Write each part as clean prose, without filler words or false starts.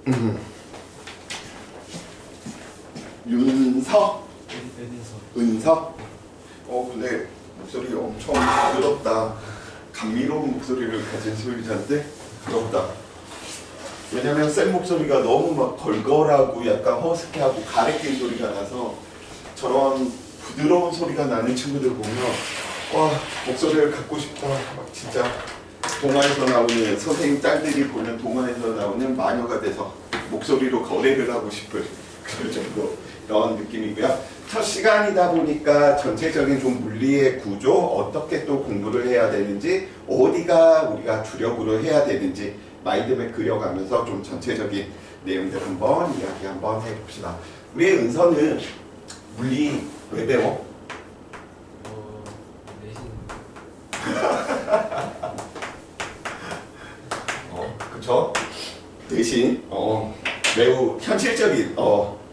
음. 윤서? 은서? 근데 목소리 엄청 부드럽다. 감미로운 목소리를 가진 소유자인데 부럽다. 왜냐면 쌤 목소리가 너무 막 걸걸하고 약간 허스키하고 가래낀 소리가 나서 저런 부드러운 소리가 나는 친구들 보면 와, 목소리를 갖고 싶다. 막 진짜 동화에서 나오는 선생님 딸들이 보는 동화에서 나오는 마녀가 돼서 목소리로 거래를 하고 싶을 그럴 정도 이런 느낌이고요. 첫 시간이다 보니까 전체적인 좀 물리의 구조, 어떻게 또 공부를 해야 되는지, 어디가 우리가 주력으로 해야 되는지 마인드맵 그려가면서 좀 전체적인 내용들 한번 이야기 한번 해봅시다. 우리 은서는 물리 왜 배워? 내신. 그쵸? 대신 매우 현실적인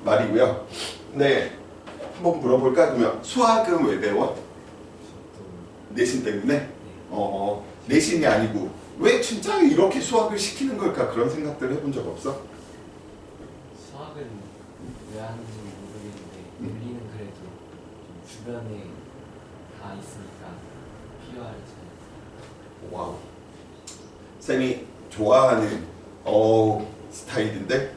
말이고요. 네, 한번 물어볼까? 그러면 수학은 왜 배워? 내신 때문에? 내신이 아니고 왜 진짜 이렇게 수학을 시키는 걸까? 그런 생각들 해본 적 없어? 수학은 왜 하는지 모르겠는데 물리는 그래도 좀 주변에 다 있으니까 필요하지. 와우. 쌤이 좋아하는 스타일인데,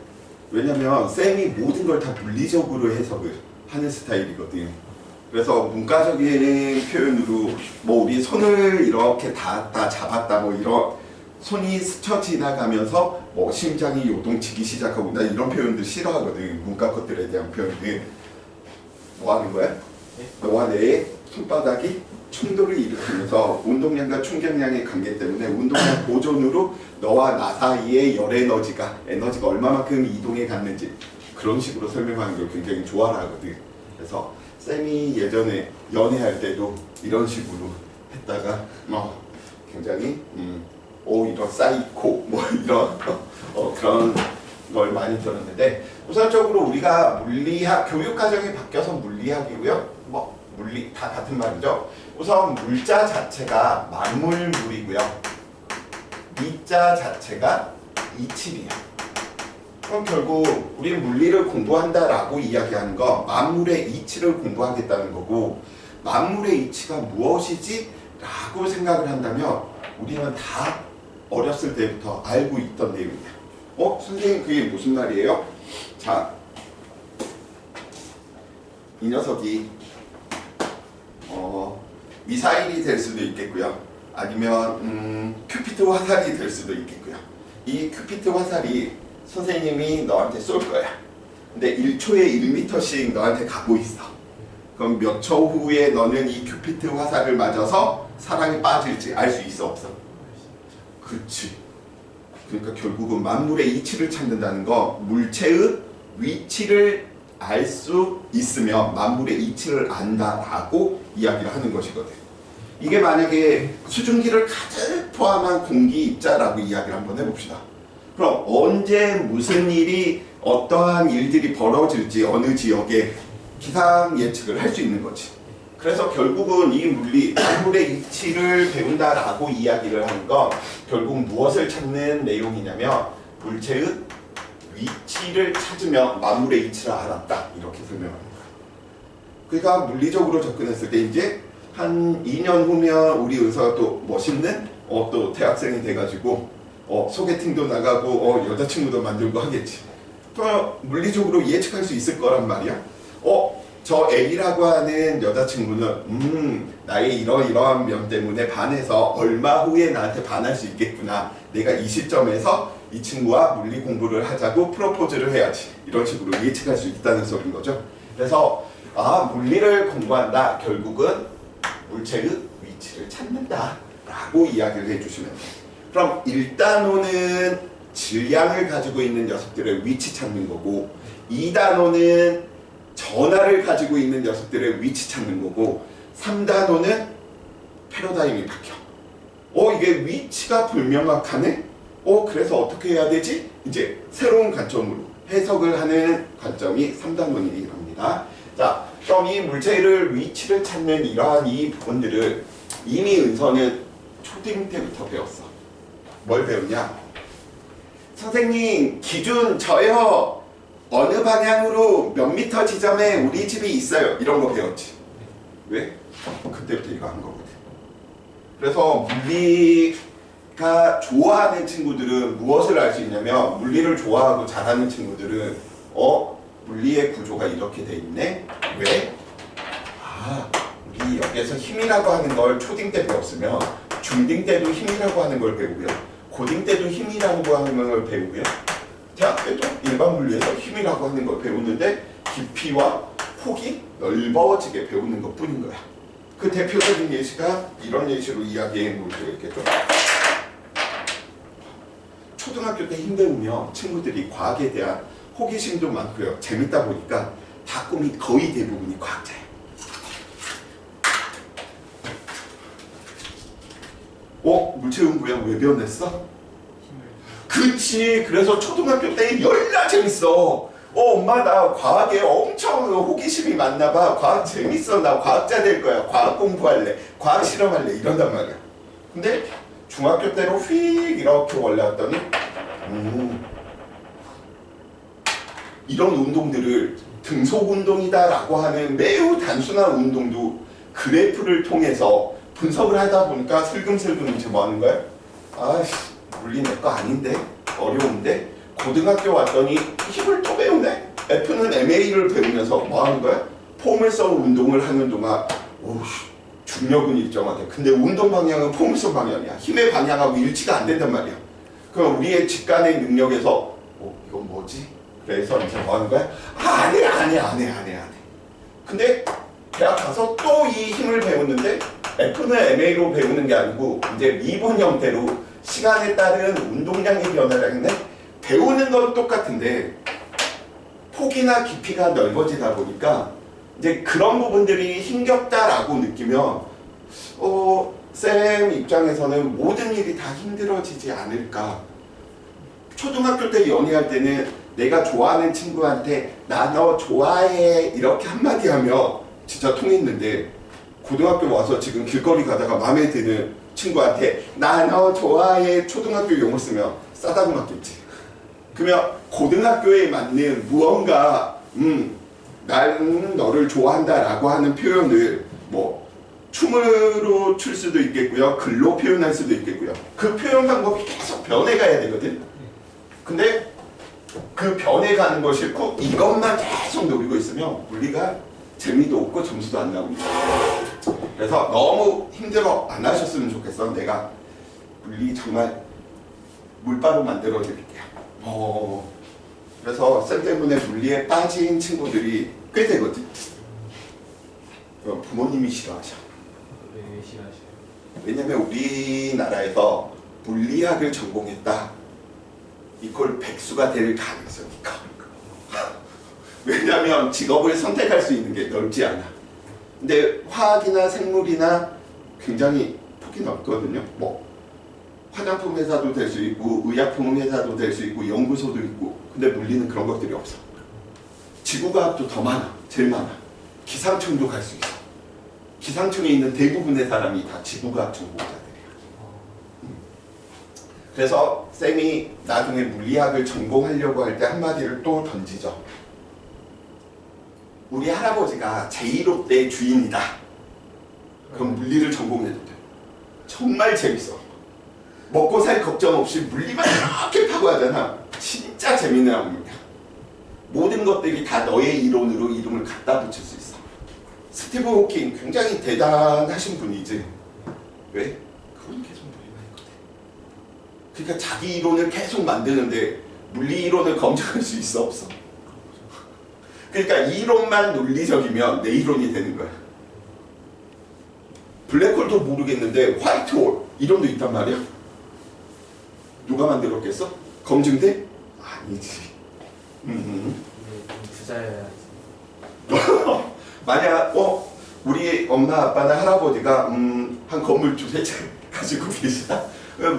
왜냐면 쌤이 모든 걸 다 물리적으로 해석을 하는 스타일이거든. 그래서 문과적인 표현으로 뭐 우리 손을 이렇게 다 잡았다 뭐 이런 손이 스쳐 지나가면서 뭐 심장이 요동치기 시작하고 나 이런 표현들 싫어하거든. 문과 것들에 대한 표현들. 뭐 하는 거야? 너와 내 손바닥이 충돌을 일으키면서 운동량과 충격량의 관계 때문에 운동량 보존으로 너와 나 사이의 열 에너지가 얼마만큼 이동해 갔는지 그런 식으로 설명하는 걸 굉장히 좋아하거든. 그래서 쌤이 예전에 연애할 때도 이런 식으로 했다가 굉장히 이런 사이코 뭐 이런 그런 걸 많이 들었는데, 우선적으로 우리가 물리학 교육과정이 바뀌어서 물리학이고요. 뭐 물리 다 같은 말이죠. 우선 물자 자체가 만물물이고요. 미자 자체가 이치이야. 그럼 결국 우리 물리를 공부한다라고 이야기하는 거 만물의 이치를 공부하겠다는 거고, 만물의 이치가 무엇이지? 라고 생각을 한다면 우리는 다 어렸을 때부터 알고 있던 내용이야. 선생님 그게 무슨 말이에요? 자, 이 녀석이 미사일이 될 수도 있겠고요. 아니면 큐피트 화살이 될 수도 있겠고요. 이 큐피트 화살이 선생님이 너한테 쏠 거야. 근데 1초에 1m씩 너한테 가고 있어. 그럼 몇 초 후에 너는 이 큐피트 화살을 맞아서 사랑에 빠질지 알 수 있어 없어? 그치. 그러니까 결국은 만물의 이치를 찾는다는 거, 물체의 위치를 알 수 있으면 만물의 이치를 안다라고 이야기를 하는 것이거든. 이게 만약에 수증기를 가득 포함한 공기 입자라고 이야기를 한번 해봅시다. 그럼 언제 무슨 일이 어떠한 일들이 벌어질지 어느 지역에 기상 예측을 할 수 있는 거지. 그래서 결국은 이 물리, 만물의 이치를 배운다라고 이야기를 하는 건 결국 무엇을 찾는 내용이냐면 물체의 위치를 찾으면 만물의 이치를 알았다. 이렇게 설명합니다. 그러니까 물리적으로 접근했을 때 이제 한 2년 후면 우리 의사가 또 멋있는 또 대학생이 돼가지고 소개팅도 나가고 여자친구도 만들고 하겠지. 그럼 물리적으로 예측할 수 있을 거란 말이야. 저 A라고 하는 여자친구는 나의 이러이러한 면 때문에 반해서 얼마 후에 나한테 반할 수 있겠구나. 내가 이 시점에서 이 친구와 물리 공부를 하자고 프로포즈를 해야지. 이런 식으로 예측할 수 있다는 소리인 거죠. 그래서 물리를 공부한다. 결국은 물체의 위치를 찾는다 라고 이야기를 해주시면 돼요. 그럼 1단원은 질량을 가지고 있는 녀석들의 위치 찾는 거고, 2단원은 전하를 가지고 있는 녀석들의 위치 찾는 거고, 3단원은 패러다임이 바뀌어. 이게 위치가 불명확하네? 그래서 어떻게 해야 되지? 이제 새로운 관점으로 해석을 하는 관점이 3단원이랍니다. 자, 그럼 이 물체를 위치를 찾는 이러한 이 부분들을 이미 은서는 초딩 때부터 배웠어. 뭘 배웠냐? 선생님 기준 저요. 어느 방향으로 몇 미터 지점에 우리 집이 있어요. 이런 거 배웠지. 왜? 그때부터 이거 한 거거든. 그래서 물리가 좋아하는 친구들은 무엇을 알 수 있냐면 물리를 좋아하고 잘하는 친구들은 물리의 구조가 이렇게 돼 있네. 왜? 우리 여기에서 힘이라고 하는 걸 초딩 때 배웠으면 중딩 때도 힘이라고 하는 걸 배우고요. 고딩 때도 힘이라고 하는 걸 배우고요. 대학 때도 일반 물리에서 힘이라고 하는 걸 배우는데 깊이와 폭이 넓어지게 배우는 것 뿐인 거야. 그 대표적인 예시가 이런 예시로 이야기해 볼 수 있겠죠. 초등학교 때 힘들면 친구들이 과학에 대한 호기심도 많고요. 재밌다 보니까 다 꿈이 거의 대부분이 과학자예요. 물체연구야 왜 배워냈어? 그치. 그래서 초등학교 때 열나 재밌어. 엄마 나 과학에 엄청 호기심이 많나 봐. 과학 재밌어. 나 과학자 될 거야. 과학 공부할래. 과학 실험할래. 이런단 말이야. 근데 중학교 때로 휙 이렇게 올라왔더니 이런 운동들을 등속 운동이다라고 하는 매우 단순한 운동도 그래프를 통해서 분석을 하다 보니까 슬금슬금 이제 뭐 하는 거야? 아이씨 물리 내 거 아닌데? 어려운데? 고등학교 왔더니 힘을 또 배우네? F는 MA를 배우면서 뭐 하는 거야? 포물선 운동을 하는 동안 중력은 일정하대. 근데 운동 방향은 포물선 방향이야. 힘의 방향하고 일치가 안 된단 말이야. 그럼 우리의 직관의 능력에서 이건 뭐지? 그래서 이제 뭐 하는 거야? 안 해. 근데 대학 가서 또 이 힘을 배우는데 F는 MA로 배우는 게 아니고 이제 미분 형태로 시간에 따른 운동량의 변화를 했네. 배우는 건 똑같은데 폭이나 깊이가 넓어지다 보니까 이제 그런 부분들이 힘겹다라고 느끼면 쌤 입장에서는 모든 일이 다 힘들어지지 않을까. 초등학교 때 연애할 때는 내가 좋아하는 친구한테 나 너 좋아해 이렇게 한마디 하면 진짜 통했는데 고등학교 와서 지금 길거리 가다가 마음에 드는 친구한테 나 너 좋아해 초등학교 용어 쓰면 싸다고 맞겠지. 그러면 고등학교에 맞는 무언가 나는 너를 좋아한다 라고 하는 표현을 뭐 춤으로 출 수도 있겠고요. 글로 표현할 수도 있겠고요. 그 표현 방법이 계속 변해가야 되거든. 근데 그 변해가는 거 싫고 이것만 계속 노리고 있으면 물리가 재미도 없고 점수도 안 나옵니다. 그래서 너무 힘들어 안 하셨으면 좋겠어. 내가 물리 정말 물바로 만들어 드릴게요. 그래서 쌤 때문에 물리에 빠진 친구들이 꽤 되거든. 부모님이 싫어하셔. 왜 싫어하셔요? 왜냐면 우리나라에서 물리학을 전공했다 이걸 백수가 될 가능성이 커. 왜냐면 직업을 선택할 수 있는 게 넓지 않아. 근데 화학이나 생물이나 굉장히 폭이 넓거든요. 뭐 화장품 회사도 될 수 있고 의약품 회사도 될 수 있고 연구소도 있고. 근데 물리는 그런 것들이 없어. 지구과학도 더 많아. 제일 많아. 기상청도 갈 수 있어. 기상청에 있는 대부분의 사람이 다 지구과학 전공자들이야. 그래서 쌤이 나중에 물리학을 전공하려고 할 때 한마디를 또 던지죠. 우리 할아버지가 제1호대 주인이다. 그럼 물리를 전공해도 돼. 정말 재밌어. 먹고 살 걱정 없이 물리만 이렇게 파고 하잖아. 진짜 재밌는 학문이야. 모든 것들이 다 너의 이론으로 이름을 갖다 붙일 수 있어. 스티븐 호킹 굉장히 대단하신 분이지. 왜? 그건 계속 물리만 했거든. 그러니까 자기 이론을 계속 만드는데 물리 이론을 검증할 수 있어 없어? 그러니까 이론만 논리적이면 내 이론이 되는 거야. 블랙홀도 모르겠는데 화이트홀 이론도 있단 말이야. 누가 만들었겠어? 검증돼? 아니지. 근데 좀 부자여야지. 만약 우리 엄마 아빠나 할아버지가 한 건물 두세 채 가지고 계시다.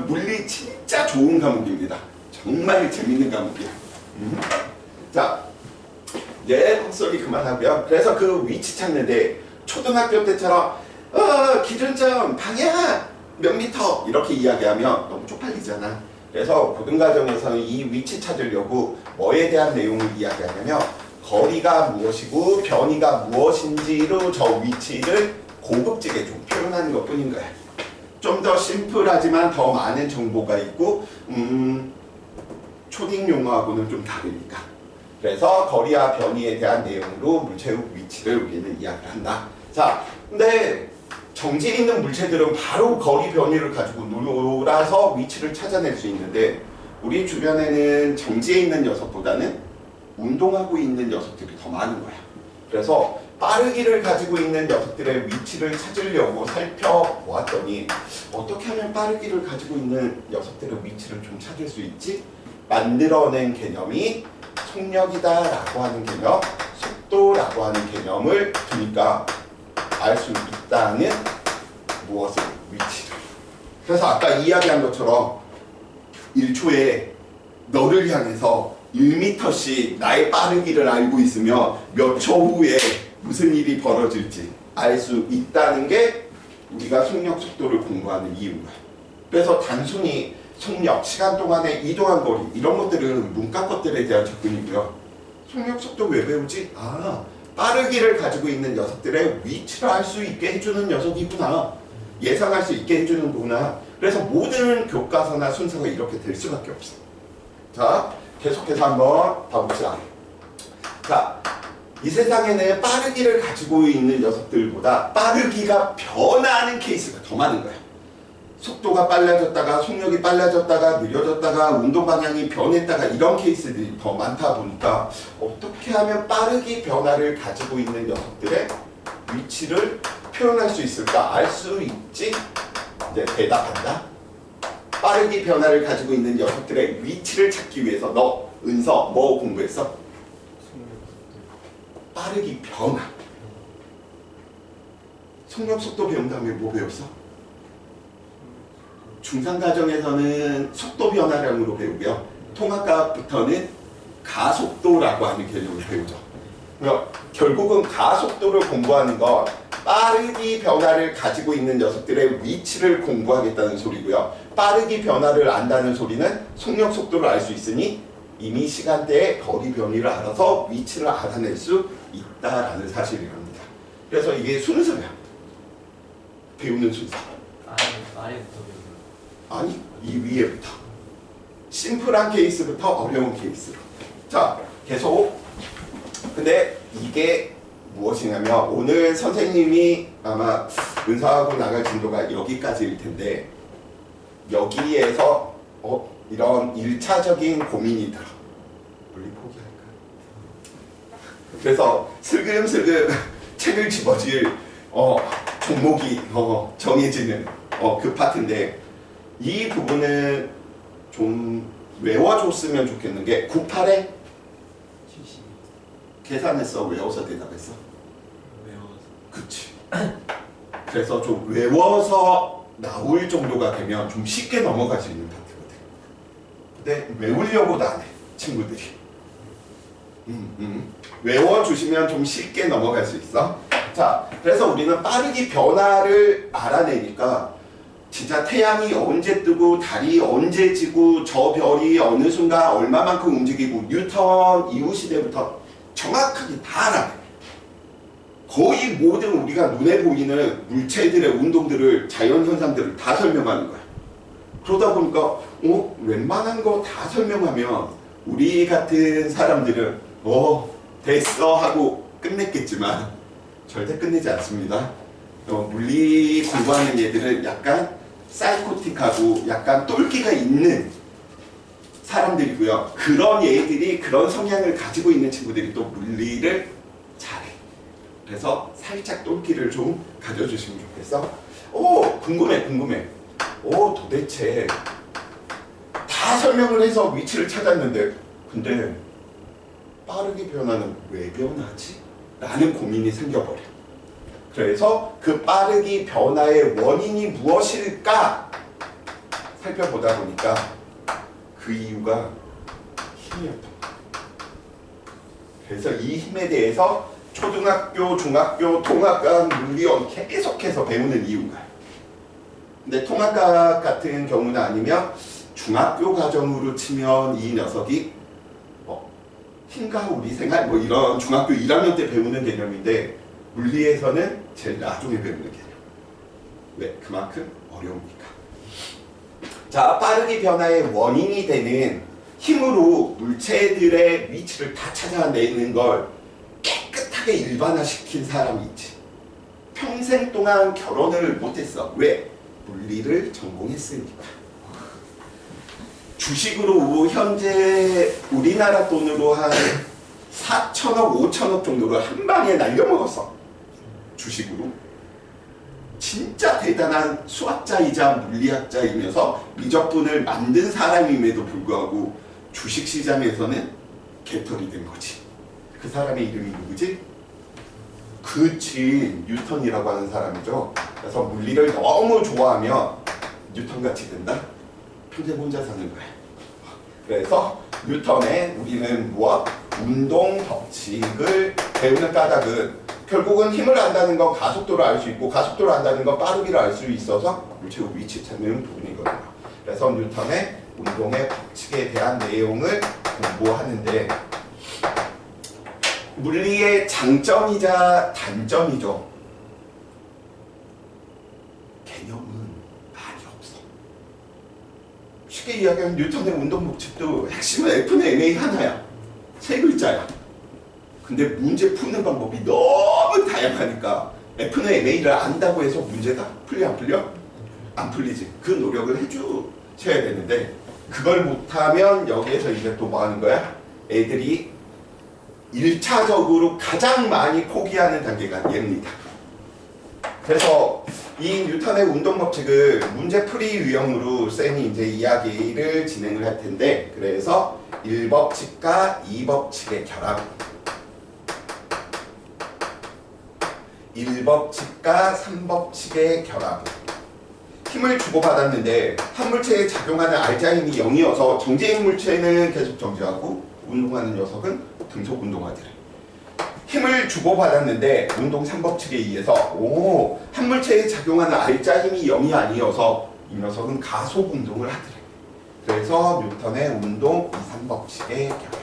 물리 진짜 좋은 과목입니다. 정말 재밌는 과목이야. 자. 헛소리 그만하고요. 그래서 그 위치 찾는데 초등학교 때처럼 기준점 방향 몇 미터 이렇게 이야기하면 너무 쪽팔리잖아. 그래서 고등과정에서는 이 위치 찾으려고 뭐에 대한 내용을 이야기하냐면 거리가 무엇이고 변이가 무엇인지로 저 위치를 고급지게 좀 표현하는 것 뿐인 거야. 좀 더 심플하지만 더 많은 정보가 있고 초딩 용어하고는 좀 다르니까. 그래서 거리와 변이에 대한 내용으로 물체의 위치를 우리는 이야기를 한다. 자, 근데 정지에 있는 물체들은 바로 거리 변이를 가지고 놀아서 위치를 찾아낼 수 있는데 우리 주변에는 정지에 있는 녀석보다는 운동하고 있는 녀석들이 더 많은 거야. 그래서 빠르기를 가지고 있는 녀석들의 위치를 찾으려고 살펴보았더니 어떻게 하면 빠르기를 가지고 있는 녀석들의 위치를 좀 찾을 수 있지? 만들어낸 개념이 속력이다라고 하는 개념, 속도라고 하는 개념을 두니까 알 수 있다는 무엇을? 위치를. 그래서 아까 이야기한 것처럼 1초에 너를 향해서 1m씩 나의 빠르기를 알고 있으면 몇 초 후에 무슨 일이 벌어질지 알 수 있다는 게 우리가 속력 속도를 공부하는 이유인 거야. 그래서 단순히 속력, 시간 동안에 이동한 거리 이런 것들은 문과 것들에 대한 접근이고요. 속력 속도 왜 배우지? 아, 빠르기를 가지고 있는 녀석들의 위치를 알 수 있게 해주는 녀석이구나. 예상할 수 있게 해주는 거구나. 그래서 모든 교과서나 순서가 이렇게 될 수밖에 없어. 자, 계속해서 한번 봐봅시다. 자, 이 세상에는 빠르기를 가지고 있는 녀석들보다 빠르기가 변화하는 케이스가 더 많은 거야. 속도가 빨라졌다가 속력이 빨라졌다가 느려졌다가 운동 방향이 변했다가 이런 케이스들이 더 많다 보니까 어떻게 하면 빠르기 변화를 가지고 있는 녀석들의 위치를 표현할 수 있을까? 알 수 있지? 이제 대답한다. 빠르기 변화를 가지고 있는 녀석들의 위치를 찾기 위해서 너 은서 뭐 공부했어? 빠르기 변화. 속력 속도 배운 다음에 뭐 배웠어? 중상과정에서는 속도 변화량으로 배우고요. 통합과부터는 가속도라고 하는 개념을 배우죠. 그러니까 결국은 가속도를 공부하는 건 빠르기 변화를 가지고 있는 녀석들의 위치를 공부하겠다는 소리고요. 빠르기 변화를 안다는 소리는 속력 속도를 알 수 있으니 이미 시간대에 거리 변이를 알아서 위치를 알아낼 수 있다라는 사실이랍니다. 그래서 이게 순서야. 배우는 순서. 아래부터 배우는. 아니, 이 위에부터. 심플한 케이스부터 어려운 케이스로. 자, 계속. 근데 이게 무엇이냐면 오늘 선생님이 아마 은사하고 나갈 진도가 여기까지일 텐데 여기에서 이런 1차적인 고민이 들어. 원리 포기할까? 그래서 슬금슬금 책을 집어질 종목이 정해지는 그 파트인데 이 부분은 좀 외워줬으면 좋겠는 게 98에 70. 계산했어? 외워서 대답했어? 외워서. 그치. 그래서 좀 외워서 나올 정도가 되면 좀 쉽게 넘어갈 수 있는 파트거든. 근데 외우려고도 안 해, 친구들이. 외워주시면 좀 쉽게 넘어갈 수 있어. 자, 그래서 우리는 빠르기 변화를 알아내니까 진짜 태양이 언제 뜨고 달이 언제 지고 저 별이 어느 순간 얼마만큼 움직이고 뉴턴 이후 시대부터 정확하게 다 알아내. 거의 모든 우리가 눈에 보이는 물체들의 운동들을 자연현상들을 다 설명하는 거야. 그러다 보니까 웬만한 거 다 설명하면 우리 같은 사람들은 됐어 하고 끝냈겠지만 절대 끝내지 않습니다. 물리 공부하는 얘들은 약간 사이코틱하고 약간 똘끼가 있는 사람들이고요. 그런 얘들이 그런 성향을 가지고 있는 친구들이 또 물리를 잘해. 그래서 살짝 똘끼를 좀 가져주시면 좋겠어. 궁금해. 도대체 다 설명을 해서 위치를 찾았는데 근데 빠르게 변화는 왜 변하지? 라는 고민이 생겨버려. 그래서 그 빠르기 변화의 원인이 무엇일까 살펴보다 보니까 그 이유가 힘이었던 거야. 그래서 이 힘에 대해서 초등학교, 중학교, 통합과학, 물리원 계속해서 배우는 이유가. 근데 통합과학 같은 경우는 아니면 중학교 과정으로 치면 이 녀석이 힘과 우리 생활 뭐 이런 중학교 1학년 때 배우는 개념인데 물리에서는 제일 나중에 배우는 개념. 왜? 그만큼 어려우니까. 자, 빠르게 변화의 원인이 되는 힘으로 물체들의 위치를 다 찾아내는 걸 깨끗하게 일반화시킨 사람이 있지. 평생 동안 결혼을 못했어. 왜? 물리를 전공했으니까. 주식으로 현재 우리나라 돈으로 한 4천억, 5천억 정도를 한 방에 날려먹었어. 주식으로. 진짜 대단한 수학자이자 물리학자이면서 미적분을 만든 사람임에도 불구하고 주식시장에서는 개털이 된 거지. 그 사람의 이름이 누구지? 그치, 뉴턴이라고 하는 사람이죠. 그래서 물리를 너무 좋아하면 뉴턴같이 된다? 평생 혼자 사는 거야. 그래서 뉴턴의 우리는 무엇? 운동 법칙을 배우는 까닭은 결국은 힘을 안다는 건 가속도를 알 수 있고 가속도를 안다는 건 빠르기를 알 수 있어서 물체의 위치 찾는 부분이거든요. 그래서 뉴턴의 운동의 법칙에 대한 내용을 공부하는데 물리의 장점이자 단점이죠. 개념은 많이 없어. 쉽게 이야기하면 뉴턴의 운동 법칙도 핵심은 F는 ma 하나야. 세 글자야. 근데 문제 푸는 방법이 너무 다양하니까 F는 ma를 안다고 해서 문제가 풀려 안 풀려? 안 풀리지. 그 노력을 해주셔야 되는데 그걸 못하면 여기에서 이제 또 뭐 하는 거야? 애들이 1차적으로 가장 많이 포기하는 단계가 얘입니다. 그래서 이 뉴턴의 운동 법칙을 문제풀이 유형으로 쌤이 이제 이야기를 진행을 할 텐데 그래서 1법칙과 2법칙의 결합 1법칙과 3법칙의 결합 힘을 주고받았는데 한 물체에 작용하는 알자힘이 0이어서 정지행 물체는 계속 정지하고 운동하는 녀석은 등속 운동하더래. 힘을 주고받았는데 운동 3법칙에 의해서 한 물체에 작용하는 알자힘이 0이 아니어서 이 녀석은 가속 운동을 하더래. 그래서 뉴턴의 운동 2, 3법칙의 결합.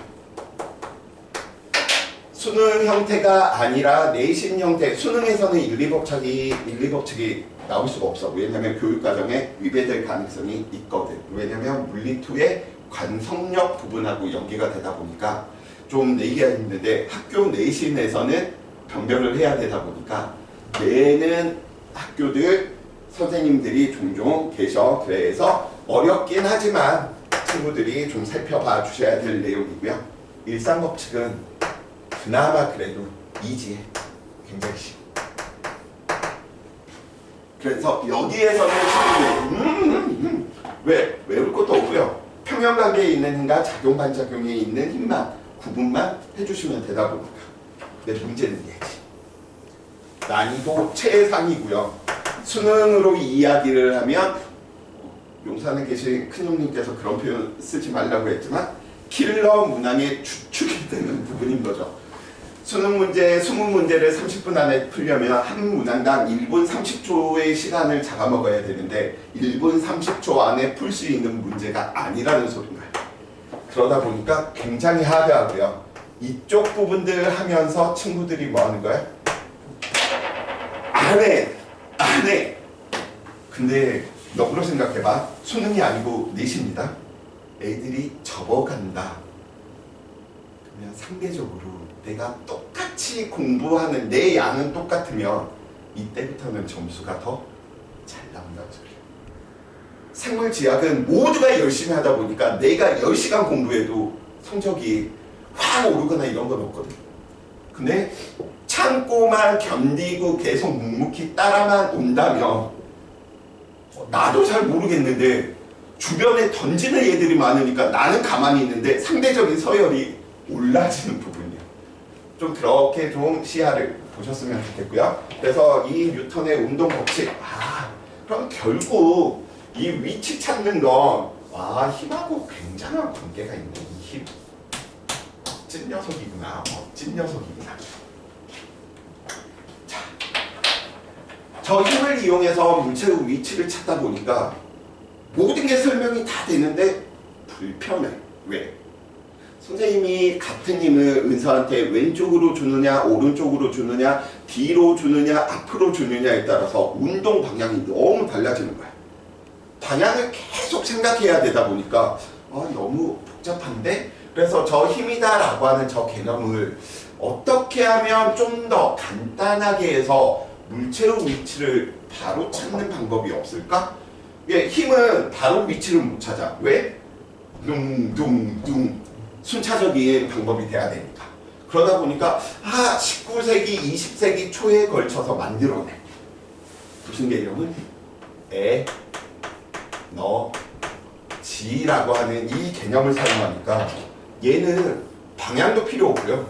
수능 형태가 아니라 내신 형태. 수능에서는 1, 2법칙이 나올 수가 없어. 왜냐면 교육과정에 위배될 가능성이 있거든. 왜냐면 물리2의 관성력 부분하고 연계가 되다 보니까 좀 내기가 힘든데 학교 내신에서는 변별을 해야 되다 보니까 내는 학교들 선생님들이 종종 계셔. 그래서 어렵긴 하지만 친구들이 좀 살펴봐 주셔야 될 내용이고요. 일상법칙은 그나마 그래도 이지해. 굉장히 쉬워. 그래서 여기에서는 친구들이 왜? 외울 것도 없고요. 평형관계에 있는 힘과 작용 반작용에 있는 힘만 구분만 해주시면 되다 보니까. 근데 문제는 얘지. 난이도 최상이고요. 수능으로 이야기를 하면 용산에 계신 큰형님께서 그런 표현 쓰지 말라고 했지만 킬러 문항의 주축이 되는 부분인 거죠. 수능 문제, 20문제를 30분 안에 풀려면 한 문항당 1분 30초의 시간을 잡아먹어야 되는데 1분 30초 안에 풀 수 있는 문제가 아니라는 소린가요. 그러다 보니까 굉장히 하드하고요. 이쪽 부분들 하면서 친구들이 뭐 하는 거야? 안 해! 근데 너그러 생각해봐. 수능이 아니고 내신이다. 애들이 접어간다. 그러면 상대적으로 내가 똑같이 공부하는 내 양은 똑같으면 이때부터는 점수가 더 잘 나온다는 소리야. 생물지학은 모두가 열심히 하다 보니까 내가 10시간 공부해도 성적이 확 오르거나 이런 건 없거든. 근데 참고만 견디고 계속 묵묵히 따라만 온다면 나도 잘 모르겠는데 주변에 던지는 애들이 많으니까 나는 가만히 있는데 상대적인 서열이 올라지는 부분이야. 좀 그렇게 좀 시야를 보셨으면 좋겠고요. 그래서 이 뉴턴의 운동 법칙, 그럼 결국 이 위치 찾는 건 힘하고 굉장한 관계가 있는 이 힘. 멋진 녀석이구나. 자, 저 힘을 이용해서 물체의 위치를 찾다 보니까 모든 게 설명이 다 되는데 불편해. 왜? 선생님이 같은 힘을 은서한테 왼쪽으로 주느냐 오른쪽으로 주느냐 뒤로 주느냐 앞으로 주느냐에 따라서 운동 방향이 너무 달라지는 거야. 방향을 계속 생각해야 되다 보니까 너무 복잡한데? 그래서 저 힘이다 라고 하는 저 개념을 어떻게 하면 좀 더 간단하게 해서 물체의 위치를 바로 찾는 방법이 없을까? 힘은 바로 위치를 못 찾아. 왜? 둥둥둥 순차적인 방법이 돼야 되니까. 그러다 보니까 19세기, 20세기 초에 걸쳐서 만들어내. 무슨 개념은? 에너지라고 하는 이 개념을 사용하니까 얘는 방향도 필요 없고요.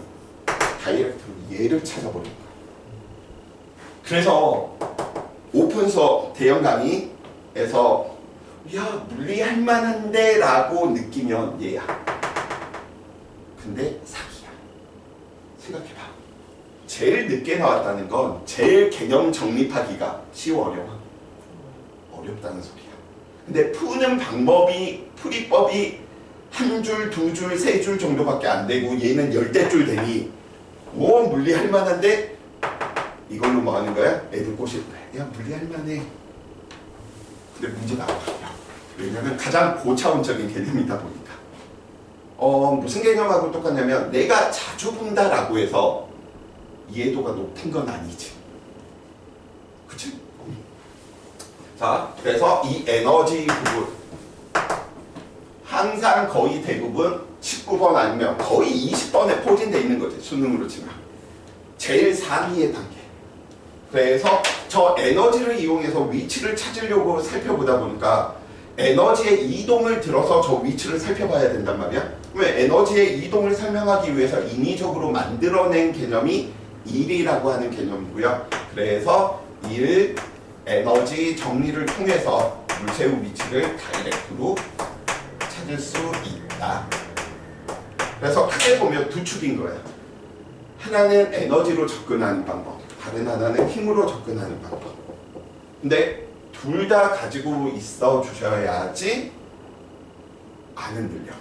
다이렉트로 얘를 찾아버린 거야. 그래서 오픈 수업 대형 강의에서 야 물리할 만한데 라고 느끼면 얘야. 근데 사기야. 생각해봐. 제일 늦게 나왔다는 건 제일 개념 정립하기가 쉬워 어려워? 어렵다는 소리야. 근데 푸는 방법이 풀이법이 한 줄, 두 줄, 세 줄 정도밖에 안 되고 얘는 열대 줄 되니 물리할 만한데 이걸로 뭐 하는 거야? 애들 꼬실 거야. 야 물리할 만해. 근데 문제가 안 바뀌어. 왜냐면 가장 고차원적인 개념이다 보니까. 무슨 개념하고 똑같냐면 내가 자주 본다라고 해서 이해도가 높은 건 아니지. 그치? 자, 그래서 이 에너지 부분 항상 거의 대부분 19번 아니면 거의 20번에 포진되어 있는 거지. 수능으로 치면. 제일 상위의 단계. 그래서 저 에너지를 이용해서 위치를 찾으려고 살펴보다 보니까 에너지의 이동을 들어서 저 위치를 살펴봐야 된단 말이야. 왜? 에너지의 이동을 설명하기 위해서 인위적으로 만들어낸 개념이 일이라고 하는 개념이고요. 그래서 일, 에너지 정리를 통해서 물체의 위치를 다이렉트로 찾을 수 있다. 그래서 크게 보면 두 축인 거야. 하나는 에너지로 접근하는 방법, 다른 하나는 힘으로 접근하는 방법. 근데 둘 다 가지고 있어 주셔야지 안 흔들려.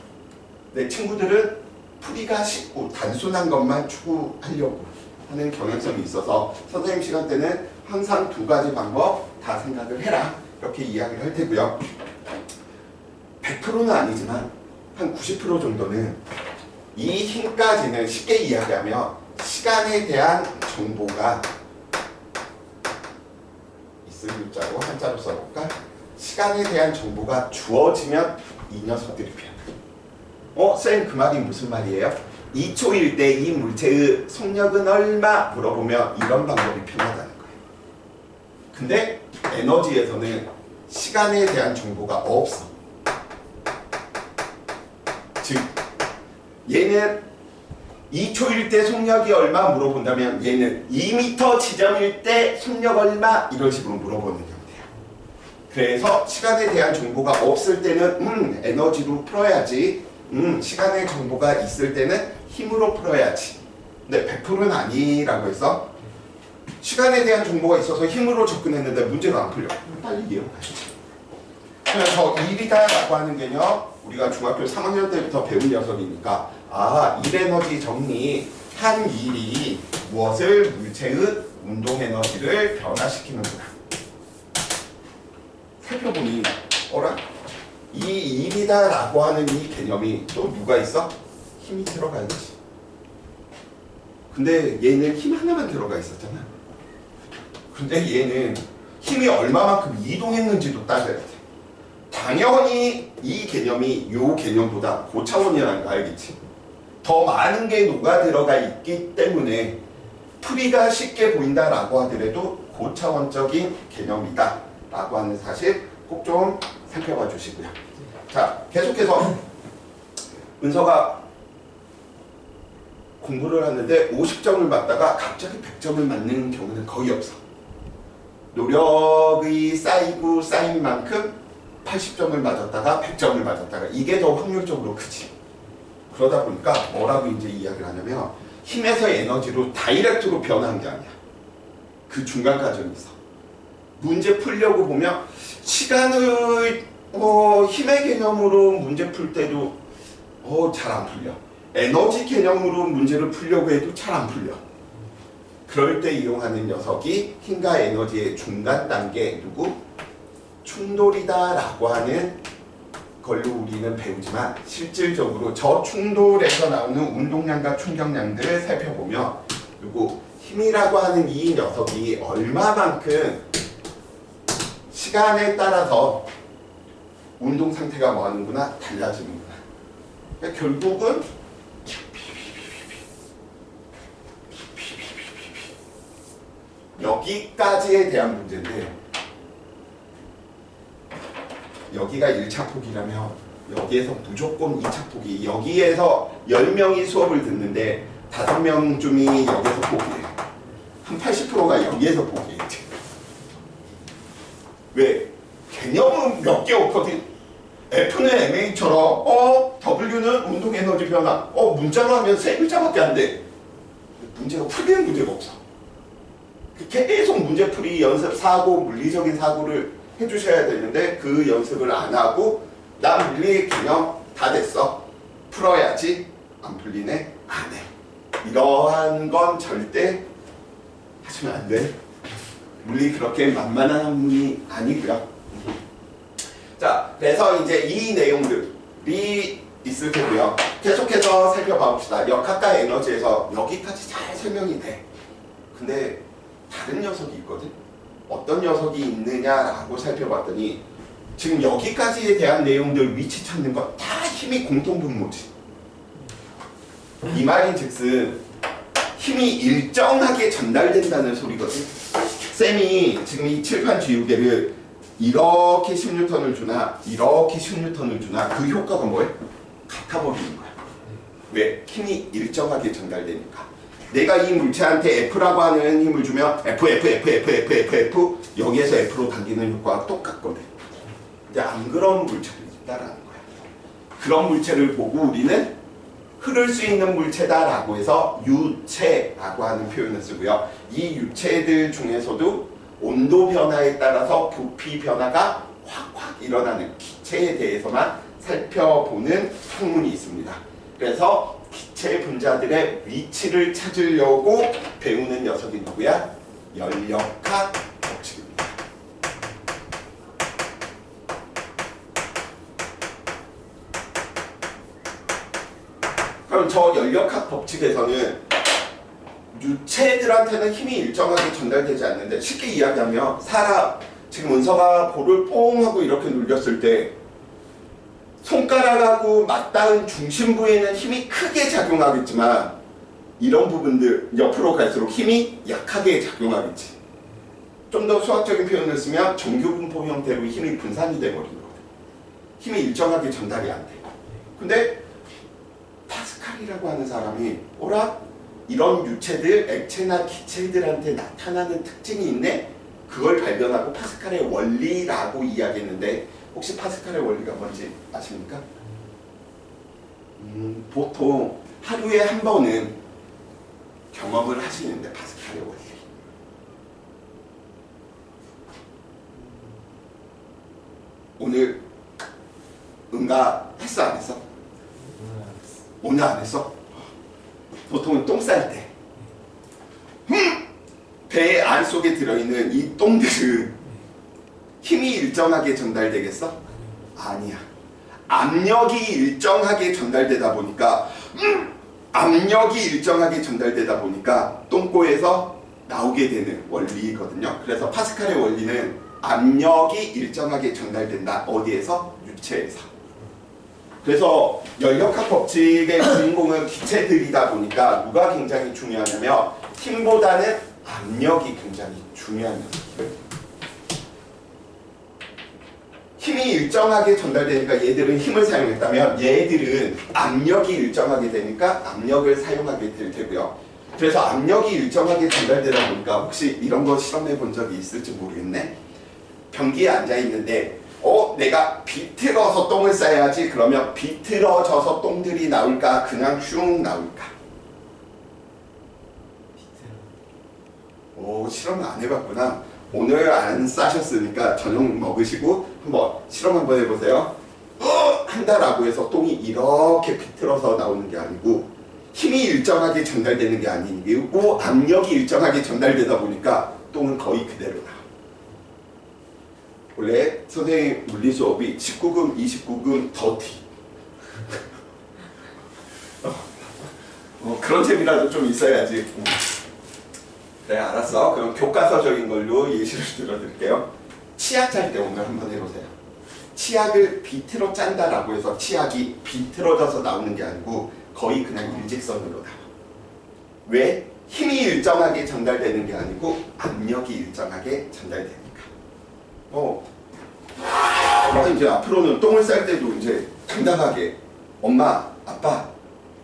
내 친구들은 풀이가 쉽고 단순한 것만 추구하려고 하는 경향성이 있어서 선생님 시간 때는 항상 두 가지 방법 다 생각을 해라. 이렇게 이야기를 할 테고요. 100%는 아니지만 한 90% 정도는 이 힘까지는 쉽게 이야기하면 시간에 대한 정보가 있을 자로 한자로 써볼까? 시간에 대한 정보가 주어지면 이 녀석들이 변해. 쌤 그 말이 무슨 말이에요? 2초일 때 이 물체의 속력은 얼마? 물어보면 이런 방법이 편하다는 거예요. 근데 에너지에서는 시간에 대한 정보가 없어. 즉 얘는 2초일 때 속력이 얼마 물어본다면 얘는 2m 지점일 때 속력 얼마 이런 식으로 물어보는 형태야. 그래서 시간에 대한 정보가 없을 때는 에너지로 풀어야지. 시간의 정보가 있을 때는 힘으로 풀어야지. 근데 100%는 아니라고 해서 시간에 대한 정보가 있어서 힘으로 접근했는데 문제가 안 풀려. 빨리 이해가시죠. 그래서 일이다라고 하는 개념 우리가 중학교 3학년 때부터 배운 녀석이니까 일에너지 정리 한 일이 무엇을 물체의 운동 에너지를 변화시키는구나. 살펴보니 이 일이다라고 하는 이 개념이 또 누가 있어? 힘이 들어가야지. 근데 얘는 힘 하나만 들어가 있었잖아. 근데 얘는 힘이 얼마만큼 이동했는지도 따져야 돼. 당연히 이 개념이 요 개념보다 고차원이라는 거 알겠지? 더 많은 게 녹아 들어가 있기 때문에 풀이가 쉽게 보인다라고 하더라도 고차원적인 개념이다 라고 하는 사실 꼭 좀 살펴봐 주시고요. 자, 계속해서 은서가 공부를 하는데 50점을 맞다가 갑자기 100점을 맞는 경우는 거의 없어. 노력이 쌓이고 쌓인 만큼 80점을 맞았다가 100점을 맞았다가 이게 더 확률적으로 크지. 그러다 보니까 뭐라고 이제 이야기를 하냐면 힘에서 에너지로 다이렉트로 변화한 게 아니야. 그 중간 과정이 있어. 문제 풀려고 보면 시간을 힘의 개념으로 문제 풀 때도 잘 안 풀려. 에너지 개념으로 문제를 풀려고 해도 잘 안 풀려. 그럴 때 이용하는 녀석이 힘과 에너지의 중간 단계 누구? 충돌이다라고 하는 걸로 우리는 배우지만 실질적으로 저 충돌에서 나오는 운동량과 충격량들을 살펴보면 누구? 힘이라고 하는 이 녀석이 얼마만큼 시간에 따라서 운동 상태가 뭐하는구나? 달라지는구나. 그러니까 결국은 여기까지에 대한 문제인데 여기가 1차 폭이라면 여기에서 무조건 2차 폭이 여기에서 10명이 수업을 듣는데 5명쯤이 여기서 포기해. 한 80%가 여기에서 포기해. 왜? 개념은 몇 개 없거든. F는 MA처럼 W는 운동 에너지 변화 문자로 하면 3글자밖에 안 돼. 문제가 풀리는 문제가 없어. 계속 문제풀이 연습 사고 물리적인 사고를 해주셔야 되는데 그 연습을 안 하고 나 물리 개념 다 됐어. 풀어야지. 안 풀리네. 안 해. 이러한 건 절대 하시면 안 돼. 물리 그렇게 만만한 학문이 아니고요. 자, 그래서 이제 이 내용들이 있을 테고요. 계속해서 살펴봐 봅시다. 역학과 에너지에서 여기까지 잘 설명이 돼. 근데 다른 녀석이 있거든. 어떤 녀석이 있느냐라고 살펴봤더니 지금 여기까지에 대한 내용들 위치 찾는 거 다 힘이 공통분모지. 이 말인즉슨 힘이 일정하게 전달된다는 소리거든. 쌤이 지금 이 칠판 지우개를 이렇게 10N을 주나 이렇게 10N을 주나 그 효과가 뭐예요? 같아 버리는 거야. 왜? 힘이 일정하게 전달되니까. 내가 이 물체한테 F라고 하는 힘을 주면 F 여기에서 F로 당기는 효과가 똑같거든. 근데 안 그런 물체들이 있다라는 거야. 그런 물체를 보고 우리는 흐를 수 있는 물체다라고 해서 유체라고 하는 표현을 쓰고요. 이 유체들 중에서도 온도 변화에 따라서 부피 변화가 확확 일어나는 기체에 대해서만 살펴보는 학문이 있습니다. 그래서 기체 분자들의 위치를 찾으려고 배우는 녀석이 누구야? 열역학 법칙입니다. 그럼 저 열역학 법칙에서는 유체들한테는 힘이 일정하게 전달되지 않는데 쉽게 이야기하면 사람 지금 은서가 볼을 뽕 하고 이렇게 눌렸을 때 손가락하고 맞닿은 중심부에는 힘이 크게 작용하겠지만 이런 부분들 옆으로 갈수록 힘이 약하게 작용하겠지. 좀 더 수학적인 표현을 쓰면 정규분포 형태로 힘이 분산이 돼버리는 거거든. 힘이 일정하게 전달이 안 돼. 근데 파스칼이라고 하는 사람이 이런 유체들, 액체나 기체들한테 나타나는 특징이 있네? 그걸 발견하고 파스칼의 원리라고 이야기했는데 혹시 파스칼의 원리가 뭔지 아십니까? 보통 하루에 한 번은 경험을 하시는데 파스칼의 원리. 오늘 응가 했어 안 했어? 오늘 안 했어? 보통은 똥 쌀 때 배 안속에 들어있는 이 똥들은 힘이 일정하게 전달되겠어? 아니야. 압력이 일정하게 전달되다 보니까 똥꼬에서 나오게 되는 원리거든요. 그래서 파스칼의 원리는 압력이 일정하게 전달된다. 어디에서? 유체에서. 그래서 열역학 법칙의 주인공은 기체들이다 보니까 누가 굉장히 중요하냐면 힘보다는 압력이 굉장히 중요한 녀석이에요. 힘이 일정하게 전달되니까 얘들은 힘을 사용했다면 얘들은 압력이 일정하게 되니까 압력을 사용하게 될 테고요. 그래서 압력이 일정하게 전달되다 보니까 혹시 이런 거 실험해 본 적이 있을지 모르겠네. 변기에 앉아 있는데 내가 비틀어서 똥을 싸야지. 그러면 비틀어져서 똥들이 나올까? 그냥 슝 나올까? 실험을 안 해봤구나. 오늘 안 싸셨으니까 저녁 먹으시고 한번 실험 한번 해보세요. 한다라고 해서 똥이 이렇게 비틀어서 나오는 게 아니고 힘이 일정하게 전달되는 게 아니고 압력이 일정하게 전달되다 보니까 똥은 거의 그대로 나와. 원래 선생님 물리 수업이 19금, 29금 더티. 그런 재미라도 좀 있어야지. 네, 알았어. 그럼 교과서적인 걸로 예시를 들어드릴게요. 치약 짤 때 오늘 한번 해보세요. 치약을 비틀어 짠다라고 해서 치약이 비틀어져서 나오는 게 아니고 거의 그냥 일직선으로 나와. 왜? 힘이 일정하게 전달되는 게 아니고 압력이 일정하게 전달되니까. 이제 앞으로는 똥을 쌀 때도 이제 당당하게 엄마, 아빠,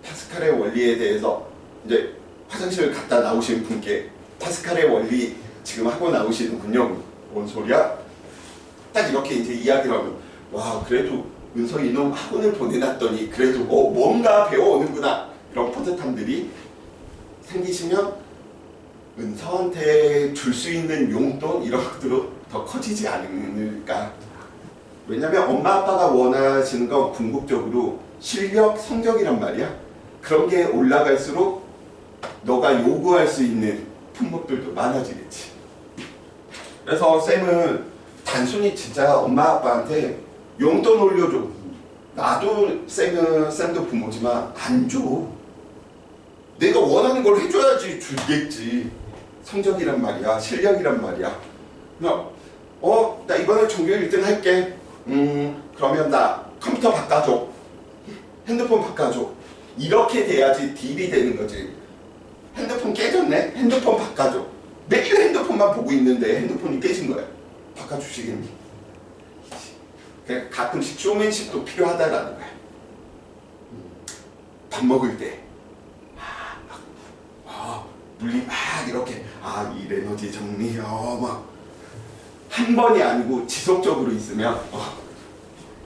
파스칼의 원리에 대해서 이제 화장실 갔다 나오신 분께 파스칼의 원리 지금 하고 나오시는군요. 뭔 소리야? 딱 이렇게 이제 이야기를 하면 와 그래도 은서 이놈 학원을 보내놨더니 그래도 뭔가 배워오는구나 이런 뿌듯함들이 생기시면 은서한테 줄 수 있는 용돈 이런 것들도 더 커지지 않을까. 왜냐면 엄마 아빠가 원하시는 건 궁극적으로 실력, 성적이란 말이야. 그런 게 올라갈수록 너가 요구할 수 있는 품목들도 많아지겠지. 그래서 쌤은 단순히 진짜 엄마 아빠한테 용돈 올려줘. 나도 쌤도 부모지만 안 줘. 내가 원하는 걸 해줘야지 주겠지. 성적이란 말이야. 실력이란 말이야. 그냥 나 이번에 전교 1등 할게. 그러면 나 컴퓨터 바꿔줘. 핸드폰 바꿔줘. 이렇게 돼야지 딜이 되는 거지. 핸드폰 깨졌네? 핸드폰 바꿔줘. 매일 핸드폰만 보고 있는데 핸드폰이 깨진 거야. 바꿔주시겠니? 가끔씩 쇼맨십도 필요하다라는 거야. 밥 먹을 때 물리 막 이렇게 이 에너지 정리 막 한 번이 아니고 지속적으로 있으면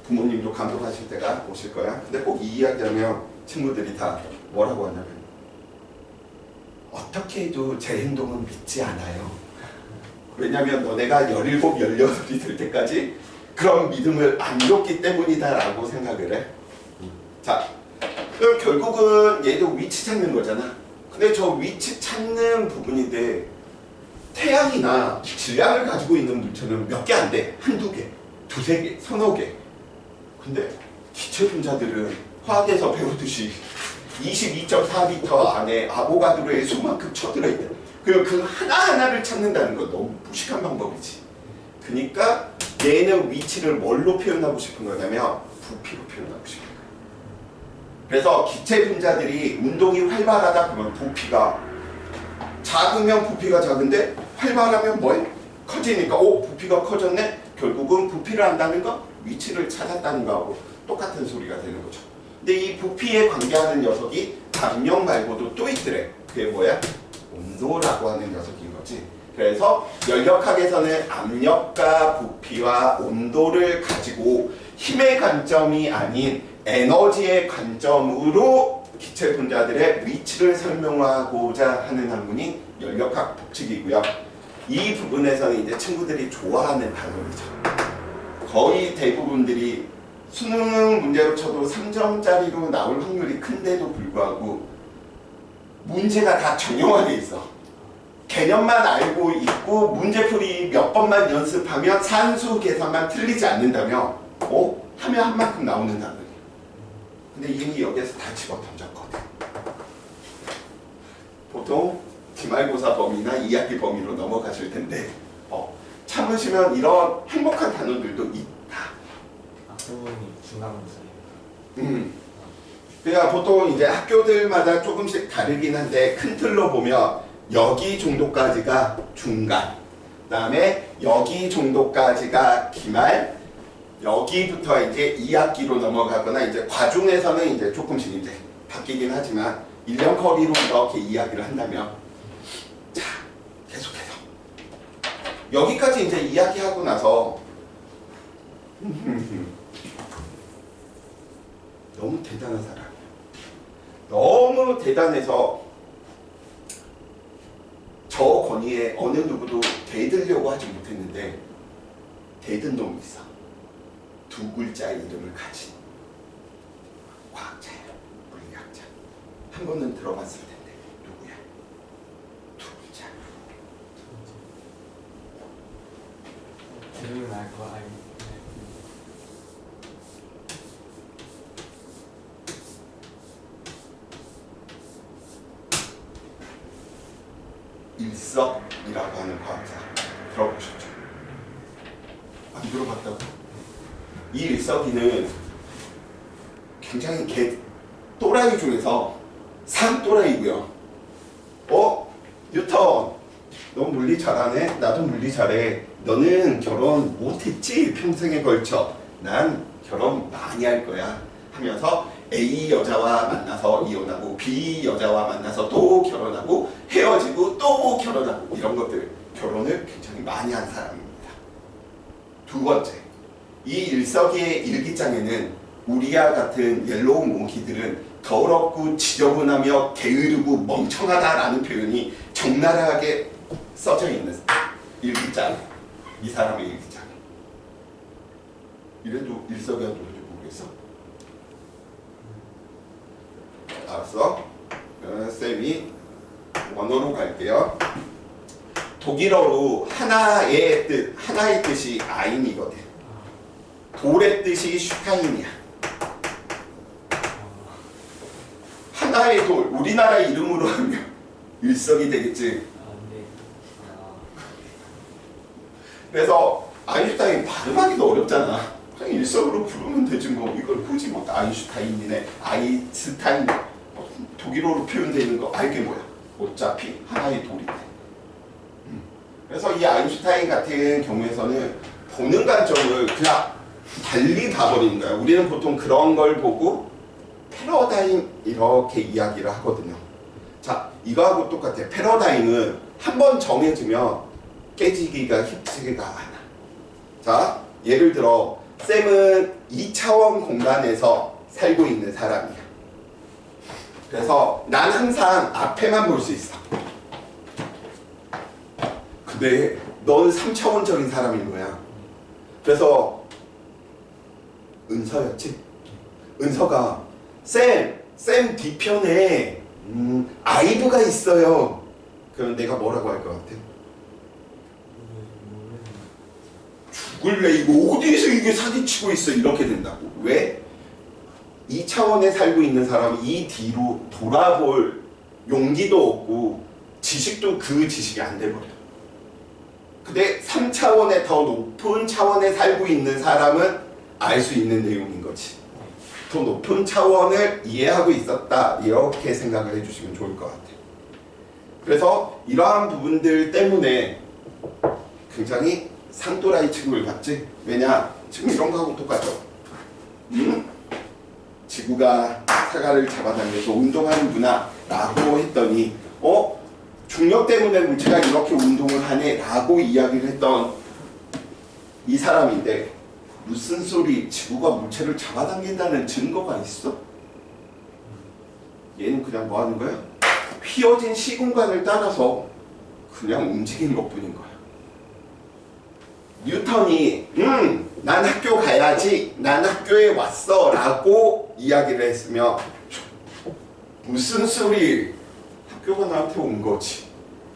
부모님도 감동하실 때가 오실 거야. 근데 꼭 이 이야기하면 친구들이 다 뭐라고 하냐면 어떻게 해도 제 행동은 믿지 않아요. 왜냐면 너네가 17, 18이 될 때까지 그런 믿음을 안 줬기 때문이다 라고 생각을 해. 자, 그럼 결국은 얘도 위치 찾는 거잖아. 근데 저 위치 찾는 부분인데 태양이나 질량을 가지고 있는 물체는 몇 개 안 돼. 한두 개, 두세 개, 서너 개. 근데 기체 분자들은 화학에서 배우듯이 22.4리터 안에 아보가드로의 수만큼 쳐들어있대. 그리고 그 하나하나를 찾는다는 건 너무 무식한 방법이지. 그러니까 얘는 위치를 뭘로 표현하고 싶은 거냐면 부피로 표현하고 싶은 거야. 그래서 기체 분자들이 운동이 활발하다 그러면 부피가 작으면 부피가 작은데 활발하면 뭐해? 커지니까 부피가 커졌네? 결국은 부피를 안다는 건 위치를 찾았다는 거하고 똑같은 소리가 되는 거죠. 근데 이 부피에 관계하는 녀석이 압력 말고도 또 있더래. 그게 뭐야? 온도라고 하는 녀석인 거지. 그래서 열역학에서는 압력과 부피와 온도를 가지고 힘의 관점이 아닌 에너지의 관점으로 기체 분자들의 위치를 설명하고자 하는 학문이 열역학 법칙이고요. 이 부분에서는 이제 친구들이 좋아하는 단어이죠. 거의 대부분들이 수능 문제로 쳐도 3점짜리로 나올 확률이 큰데도 불구하고 문제가 다 정형화돼 있어. 개념만 알고 있고 문제풀이 몇 번만 연습하면 산수 계산만 틀리지 않는다면 하면 한 만큼 나오는 단어예요. 근데 이미 여기에서 다 집어 던졌거든. 보통 기말고사 범위나 2학기 범위로 넘어가실 텐데 참으시면 이런 행복한 단어들도 있다. 부모님 중간고사예요. 그러니까 보통 이제 학교들마다 조금씩 다르긴 한데 큰 틀로 보면 여기 정도까지가 중간, 그 다음에 여기 정도까지가 기말, 여기부터 이제 2학기로 넘어가거나 이제 과중에서는 이제 조금씩 이제 바뀌긴 하지만 1년 커리로 이렇게 이야기를 한다면 자 계속해서 여기까지 이제 이야기하고 나서 너무 대단한 사람이야. 너무 대단해서 저 건의에 어느 누구도 대들려고 하지 못했는데 대든 놈이 있어. 두 글자의 이름을 가진 과학자야. 물리학자. 한 번은 들어봤을 텐데 누구야? 두 글자. 이름은 알거 아니. 일석이라고 하는 과학자 들어보셨죠? 안 들어봤다고? 이 일석이는 굉장히 또라이 중에서 상또라이고요. 뉴턴, 너 물리 잘하네? 나도 물리 잘해. 너는 결혼 못했지? 평생에 걸쳐. 난 결혼 많이 할 거야 하면서 A 여자와 만나서 이혼하고 B 여자와 만나서 또 결혼하고 헤어지고 또 결혼하고 이런 것들, 결혼을 굉장히 많이 한 사람입니다. 두 번째, 이 일석이의 일기장에는 우리와 같은 옐로우 몽키들은 더럽고 지저분하며 게으르고 멍청하다라는 표현이 적나라하게 써져 있는 일기장. 이 사람의 일기장. 이래도 일석이가 누군지 모르겠어? 알았어? 쌤이 원어로 갈게요. 독일어로 하나의 뜻이 아인이거든. 돌의 뜻이 슈타인이야. 하나의 돌, 우리나라 이름으로 하면 일석이 되겠지. 그래서 아인슈타인 발음하기도 어렵잖아. 그냥 일석으로 부르면 되지 뭐. 이걸 굳이 뭐 아인슈타인이네, 아인스타인, 독일어로 표현되어 있는 거 알게 뭐야. 어차피 하나의 돌인데. 그래서 이 아인슈타인 같은 경우에서는 보는 관점을 그냥 달리 봐버리는 거야. 우리는 보통 그런 걸 보고 패러다임 이렇게 이야기를 하거든요. 자, 이거하고 똑같아요. 패러다임은 한번 정해지면 깨지기가 쉽지가 않아. 자, 예를 들어 쌤은 2차원 공간에서 살고 있는 사람이야. 그래서 난 항상 앞에만 볼 수 있어. 근데 넌 3차원적인 사람인 거야. 그래서 은서였지? 은서가 쌤 뒤편에 아이브가 있어요. 그럼 내가 뭐라고 할 것 같아? 죽을래, 이거 어디서 이게 사기치고 있어, 이렇게 된다고. 왜? 2차원에 살고 있는 사람은 이 뒤로 돌아볼 용기도 없고 지식도 그 지식이 안 돼버려. 근데 3차원의 더 높은 차원에 살고 있는 사람은 알 수 있는 내용인 거지. 더 높은 차원을 이해하고 있었다, 이렇게 생각을 해주시면 좋을 것 같아요. 그래서 이러한 부분들 때문에 굉장히 상또라이 취급을 받지. 왜냐? 지금 이런 거하고 똑같죠. 지구가 사과를 잡아당겨서 운동하는구나 라고 했더니 중력 때문에 물체가 이렇게 운동을 하네 라고 이야기를 했던 이 사람인데, 무슨 소리, 지구가 물체를 잡아당긴다는 증거가 있어? 얘는 그냥 뭐 하는 거야? 휘어진 시공간을 따라서 그냥 움직이는 것뿐인 거야. 뉴턴이 난 학교 가야지, 난 학교에 왔어 라고 이야기를 했으면 무슨 소리, 학교가 나한테 온 거지.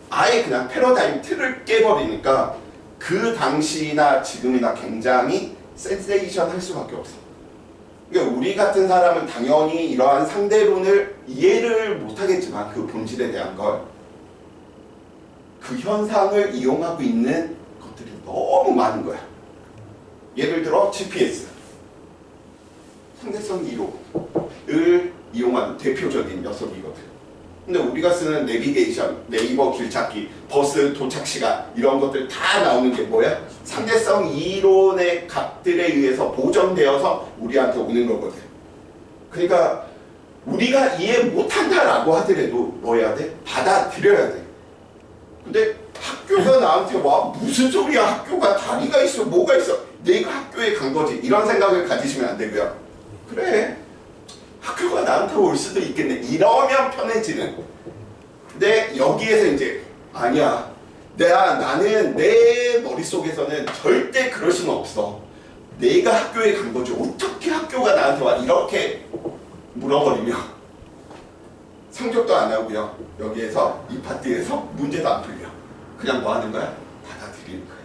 아예 그냥 패러다임 틀을 깨버리니까 그 당시나 지금이나 굉장히 센세이션 할 수밖에 없어. 그러니까 우리 같은 사람은 당연히 이러한 상대론을 이해를 못하겠지만 그 본질에 대한 걸, 그 현상을 이용하고 있는 것들이 너무 많은 거야. 예를 들어 GPS, 상대성 이론을 이용한 대표적인 녀석이거든. 근데 우리가 쓰는 내비게이션, 네이버 길찾기, 버스 도착 시간 이런 것들 다 나오는 게 뭐야? 상대성 이론의 값들에 의해서 보정되어서 우리한테 오는 거거든. 그러니까 우리가 이해 못한다라고 하더라도 뭐 해야 돼? 받아들여야 돼. 근데 학교가 나한테 와, 무슨 소리야, 학교가 다리가 있어, 뭐가 있어, 내가 학교에 간 거지, 이런 생각을 가지시면 안 되고요. 그래, 학교가 나한테 올 수도 있겠네, 이러면 편해지는. 근데 여기에서 이제 아니야, 나는 내 머릿속에서는 절대 그럴 수는 없어. 내가 학교에 간 거지. 어떻게 학교가 나한테 와? 이렇게 물어버리면 성적도 안 나오고요. 여기에서 이 파트에서 문제도 안 풀려. 그냥 뭐 하는 거야? 받아들이는 거야.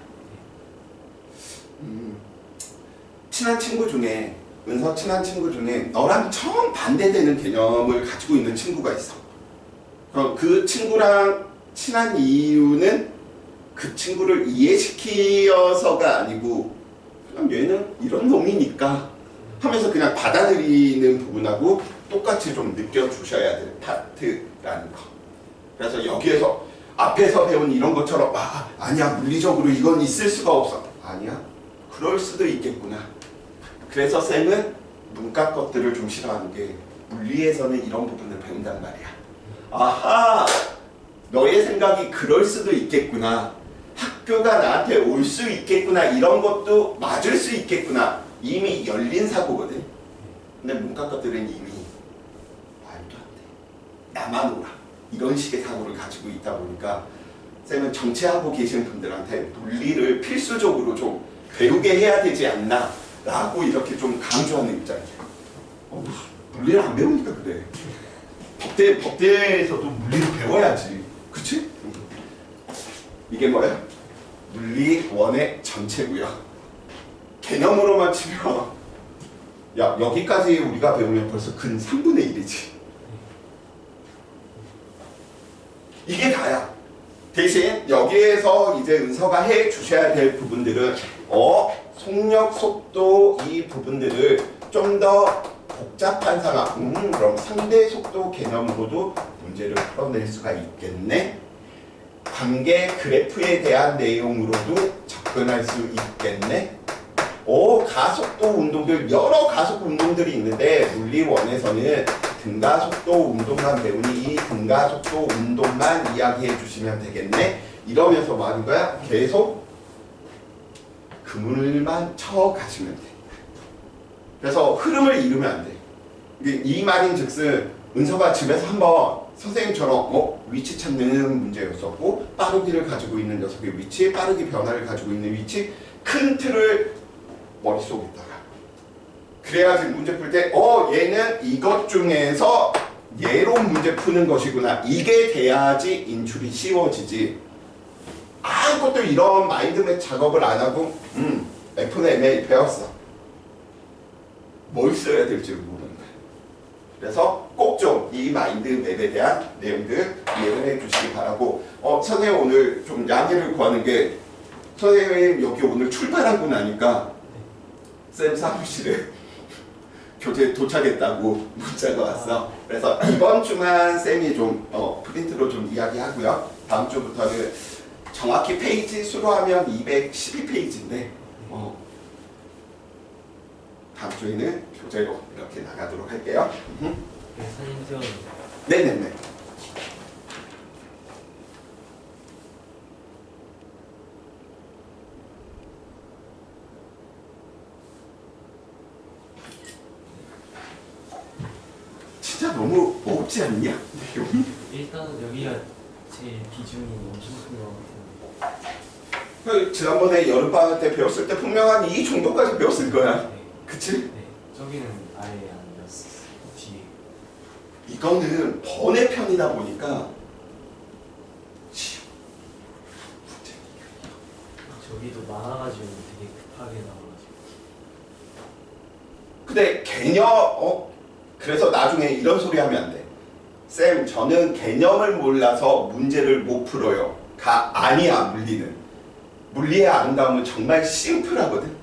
친한 친구 중에 은서 친한 친구 중에 너랑 정반대되는 개념을 가지고 있는 친구가 있어. 그럼 그 친구랑 친한 이유는 그 친구를 이해시켜서가 아니고 그냥 얘는 이런 놈이니까 하면서 그냥 받아들이는 부분하고 똑같이 좀 느껴주셔야 될 파트라는 거. 그래서 여기에서 앞에서 배운 이런 것처럼 아니야 물리적으로 이건 있을 수가 없어. 아니야 그럴 수도 있겠구나. 그래서 쌤은 문과 것들을 좀 싫어하는 게 물리에서는 이런 부분을 배운단 말이야. 아하 너의 생각이 그럴 수도 있겠구나. 학교가 나한테 올 수 있겠구나. 이런 것도 맞을 수 있겠구나. 이미 열린 사고거든. 근데 문과 것들은 이미 말도 안 돼. 나만 오라. 이런 식의 사고를 가지고 있다 보니까 쌤은 정치하고 계신 분들한테 물리를 필수적으로 좀 배우게 해야 되지 않나 라고 이렇게 좀 강조하는 입장이에요. 물리를 안 배우니까 그래. 법대에서도 물리를 배워야지. 그치? 이게 뭐야? 물리 원의 전체고요. 개념으로만 치면 여기까지 우리가 배우면 벌써 근 3분의 1이지. 이게 다야. 대신 여기에서 이제 은서가 해 주셔야 될 부분들은 속력, 속도 이 부분들을 좀 더 복잡한 상황, 그럼 상대 속도 개념으로도 문제를 풀어낼 수가 있겠네. 관계 그래프에 대한 내용으로도 접근할 수 있겠네. 가속도 운동들, 여러 가속 운동들이 있는데 물리원에서는 등가속도 운동만 배우니 이 등가속도 운동만 이야기해 주시면 되겠네. 이러면서 뭐 하는 거야? 계속 그물만 쳐 가시면 돼. 그래서 흐름을 잃으면 안 돼. 이 말인 즉슨 은서가 집에서 한번 선생님처럼 위치 찾는 문제였었고 빠르기를 가지고 있는 녀석의 위치, 빠르기 변화를 가지고 있는 위치, 큰 틀을 머릿속에다가 그래야지 문제 풀 때 얘는 이것 중에서 얘로 문제 푸는 것이구나. 이게 돼야지 인출이 쉬워지지. 아무것도 이런 마인드맵 작업을 안 하고 F는 MA 배웠어. 뭘 써야 될지를 모르는 거야. 그래서 꼭 좀 이 마인드맵에 대한 내용들 이해를 해주시기 바라고. 선생님 오늘 좀 양해를 구하는 게 선생님 여기 오늘 출발하고 나니까 쌤 사무실에 교재 도착했다고 문자가 왔어. 그래서 이번 주만 쌤이 좀 프린트로 좀 이야기하고요. 다음 주부터는 정확히 페이지 수로 하면 212페이지인데 다음 주에는 교재로 이렇게 나가도록 할게요. 네, 사진 찍어주세요. 네네네. 진짜 너무 어렵지 않냐? 일단은 여기가 제일 비중이 엄청 큰 것 같은데. 지난번에 여름방학 때 배웠을 때 분명 한 이 정도까지 배웠을 거야. 네. 그치? 네. 저기는 아예 안 배웠어요. 뒤에. 이거는 번외편이다 보니까 저기도 많아가지고 되게 급하게 나와가지고. 근데 개념 그래서 나중에 이런 소리 하면 안 돼. 쌤 저는 개념을 몰라서 문제를 못 풀어요. 아니야. 물리의 아름다움은 정말 심플하거든.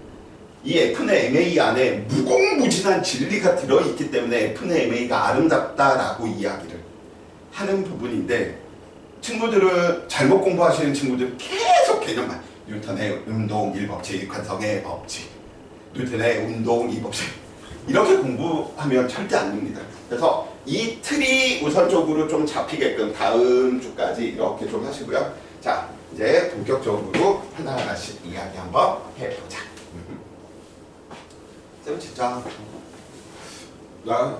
이 F는 MA 안에 무궁무진한 진리가 들어있기 때문에 F는 MA가 아름답다라고 이야기를 하는 부분인데 친구들은 잘못 공부하시는 친구들은 계속 개념만 뉴턴의 운동 1법칙, 관성의 법칙, 뉴턴의 운동 2법칙 이렇게 공부하면 절대 안 됩니다. 그래서 이 틀이 우선적으로 좀 잡히게끔 다음 주까지 이렇게 좀 하시고요. 자 이제 본격적으로 하나하나씩 이야기 한번 해보자. 쌤 진짜 나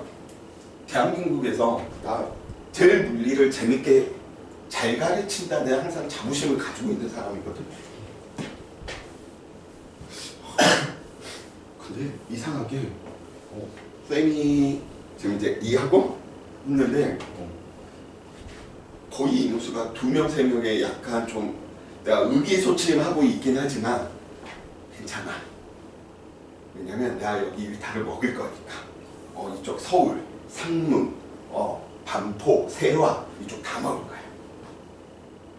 대한민국에서 나 제일 물리를 재밌게 잘 가르친다는 항상 자부심을 가지고 있는 사람이거든. 근데 이상하게 쌤이 지금 이제 이하고 있는데 거의 인원수가 2명, 3명에 약간 좀 내가 의기소침하고 있긴 하지만 괜찮아. 왜냐면 내가 여기 일타를 먹을 거니까. 이쪽 서울, 상문, 반포, 세화 이쪽 다 먹을 거야.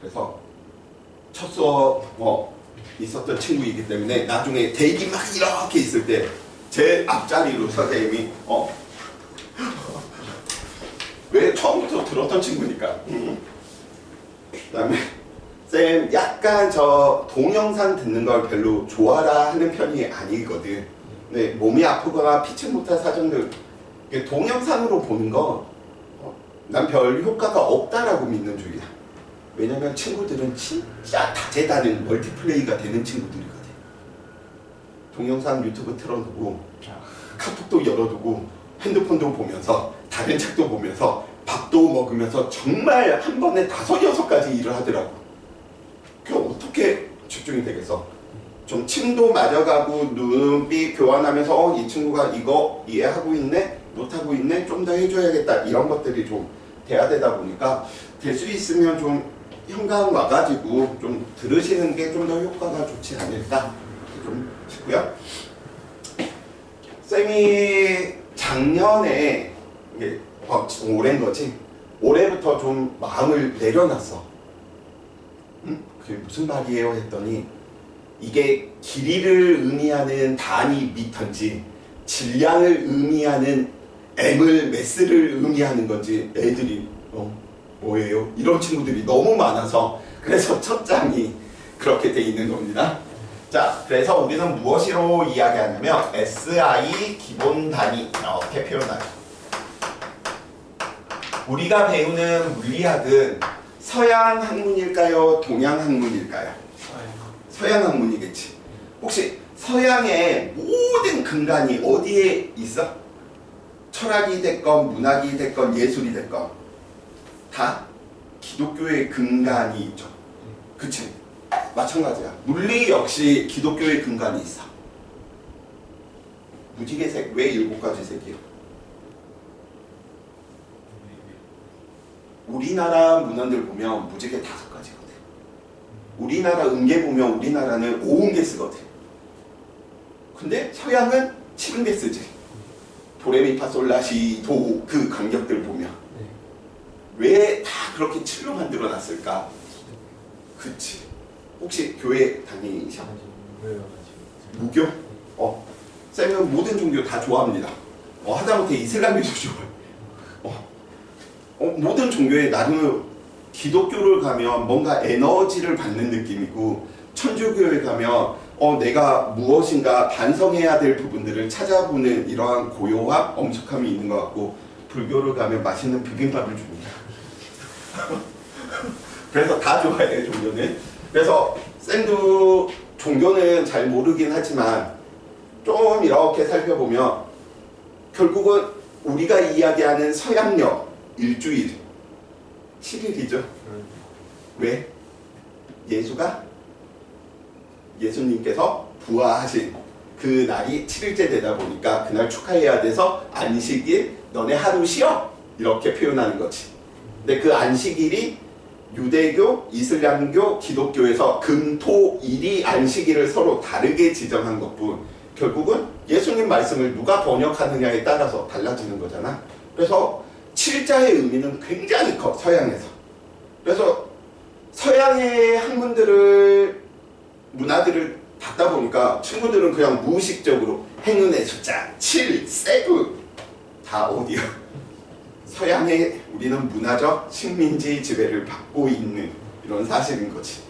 그래서 첫 수업 있었던 친구이기 때문에 나중에 대기 막 이렇게 있을 때 제 앞자리로 선생님이 왜 처음부터 들었던 친구니까. 그다음에 쌤 약간 저 동영상 듣는 걸 별로 좋아라 하는 편이 아니거든. 근데 몸이 아프거나 피치 못할 사정들 동영상으로 보는 거 난 별 효과가 없다라고 믿는 주의야. 왜냐면 친구들은 진짜 다재다능 멀티플레이가 되는 친구들이거든. 동영상 유튜브 틀어두고 카톡도 열어두고 핸드폰도 보면서 다른 책도 보면서 밥도 먹으면서 정말 한 번에 5, 6가지 일을 하더라고. 그게 어떻게 집중이 되겠어? 좀 침도 맞아가고 눈빛 교환하면서 이 친구가 이거 이해하고 있네? 못하고 있네? 좀 더 해줘야겠다. 이런 것들이 좀 돼야 되다 보니까 될 수 있으면 좀 현장 와가지고 좀 들으시는 게 좀 더 효과가 좋지 않을까 좀 싶고요. 쌤이 작년에 이게 올해인 거지. 올해부터 좀 마음을 내려놨어. 그게 무슨 말이에요? 했더니 이게 길이를 의미하는 단위 미터인지 질량을 의미하는 M을 매스를 의미하는 건지 애들이 뭐예요? 이런 친구들이 너무 많아서 그래서 첫 장이 그렇게 돼 있는 겁니다. 자, 그래서 우리는 무엇으로 이야기하냐면 SI 기본 단위 이렇게 표현하죠. 우리가 배우는 물리학은 서양 학문일까요? 동양 학문일까요? 서양 학문이겠지. 혹시 서양의 모든 근간이 어디에 있어? 철학이 됐건 문학이 됐건 예술이 됐건 다 기독교의 근간이 있죠. 그치? 마찬가지야. 물리 역시 기독교의 근간이 있어. 무지개 색 왜 7가지 색이요? 우리나라 문헌들 보면 무지개 5가지거든. 우리나라 음계 보면 우리나라는 5음계 쓰거든. 근데 서양은 7음계 쓰지. 도레미파솔라시 도 그 간격들 보면 왜 다 그렇게 7로 만들어 놨을까? 그치. 혹시 교회 다니셔? 무교? 쌤은 모든 종교 다 좋아합니다. 하다못해 이슬람교도 좋아요. 모든 종교에 나름의 기독교를 가면 뭔가 에너지를 받는 느낌이고 천주교에 가면 내가 무엇인가 반성해야 될 부분들을 찾아보는 이러한 고요함, 엄숙함이 있는 것 같고 불교를 가면 맛있는 비빔밥을 줍니다. 그래서 다 좋아해요, 종교는. 그래서 쌤도 종교는 잘 모르긴 하지만 좀 이렇게 살펴보면 결국은 우리가 이야기하는 서양력 일주일 7일이죠. 왜? 예수님께서 부활하신 그 날이 7일째 되다 보니까 그날 축하해야 돼서 안식일 너네 하루 쉬어 이렇게 표현하는 거지. 근데 그 안식일이 유대교, 이슬람교, 기독교에서 금, 토, 일이 안식일을 서로 다르게 지정한 것뿐 결국은 예수님 말씀을 누가 번역하느냐에 따라서 달라지는 거잖아. 그래서 7자의 의미는 굉장히 커, 서양에서. 그래서 서양의 학문들을 문화들을 받다 보니까 친구들은 그냥 무의식적으로 행운의 숫자 7, 세븐 다 어디야? 서양의 우리는 문화적 식민지 지배를 받고 있는 이런 사실인 거지.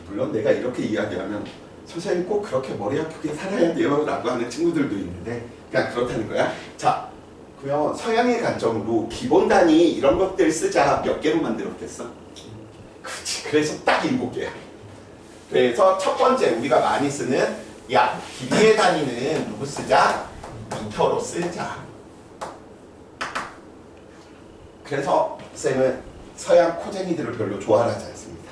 물론 내가 이렇게 이야기하면 선생님 꼭 그렇게 머리 아프게 살아야 돼요 라고 하는 친구들도 있는데 그냥 그렇다는 거야. 자, 그러면 서양의 관점으로 기본 단위 이런 것들 쓰자 몇 개로 만들었겠어? 그렇지. 그래서 딱 7개야. 그래서 첫 번째 우리가 많이 쓰는 길이의 단위는 누구 쓰자? 미터로 쓰자. 그래서 쌤은 서양 코쟁이들을 별로 좋아하지 않습니다.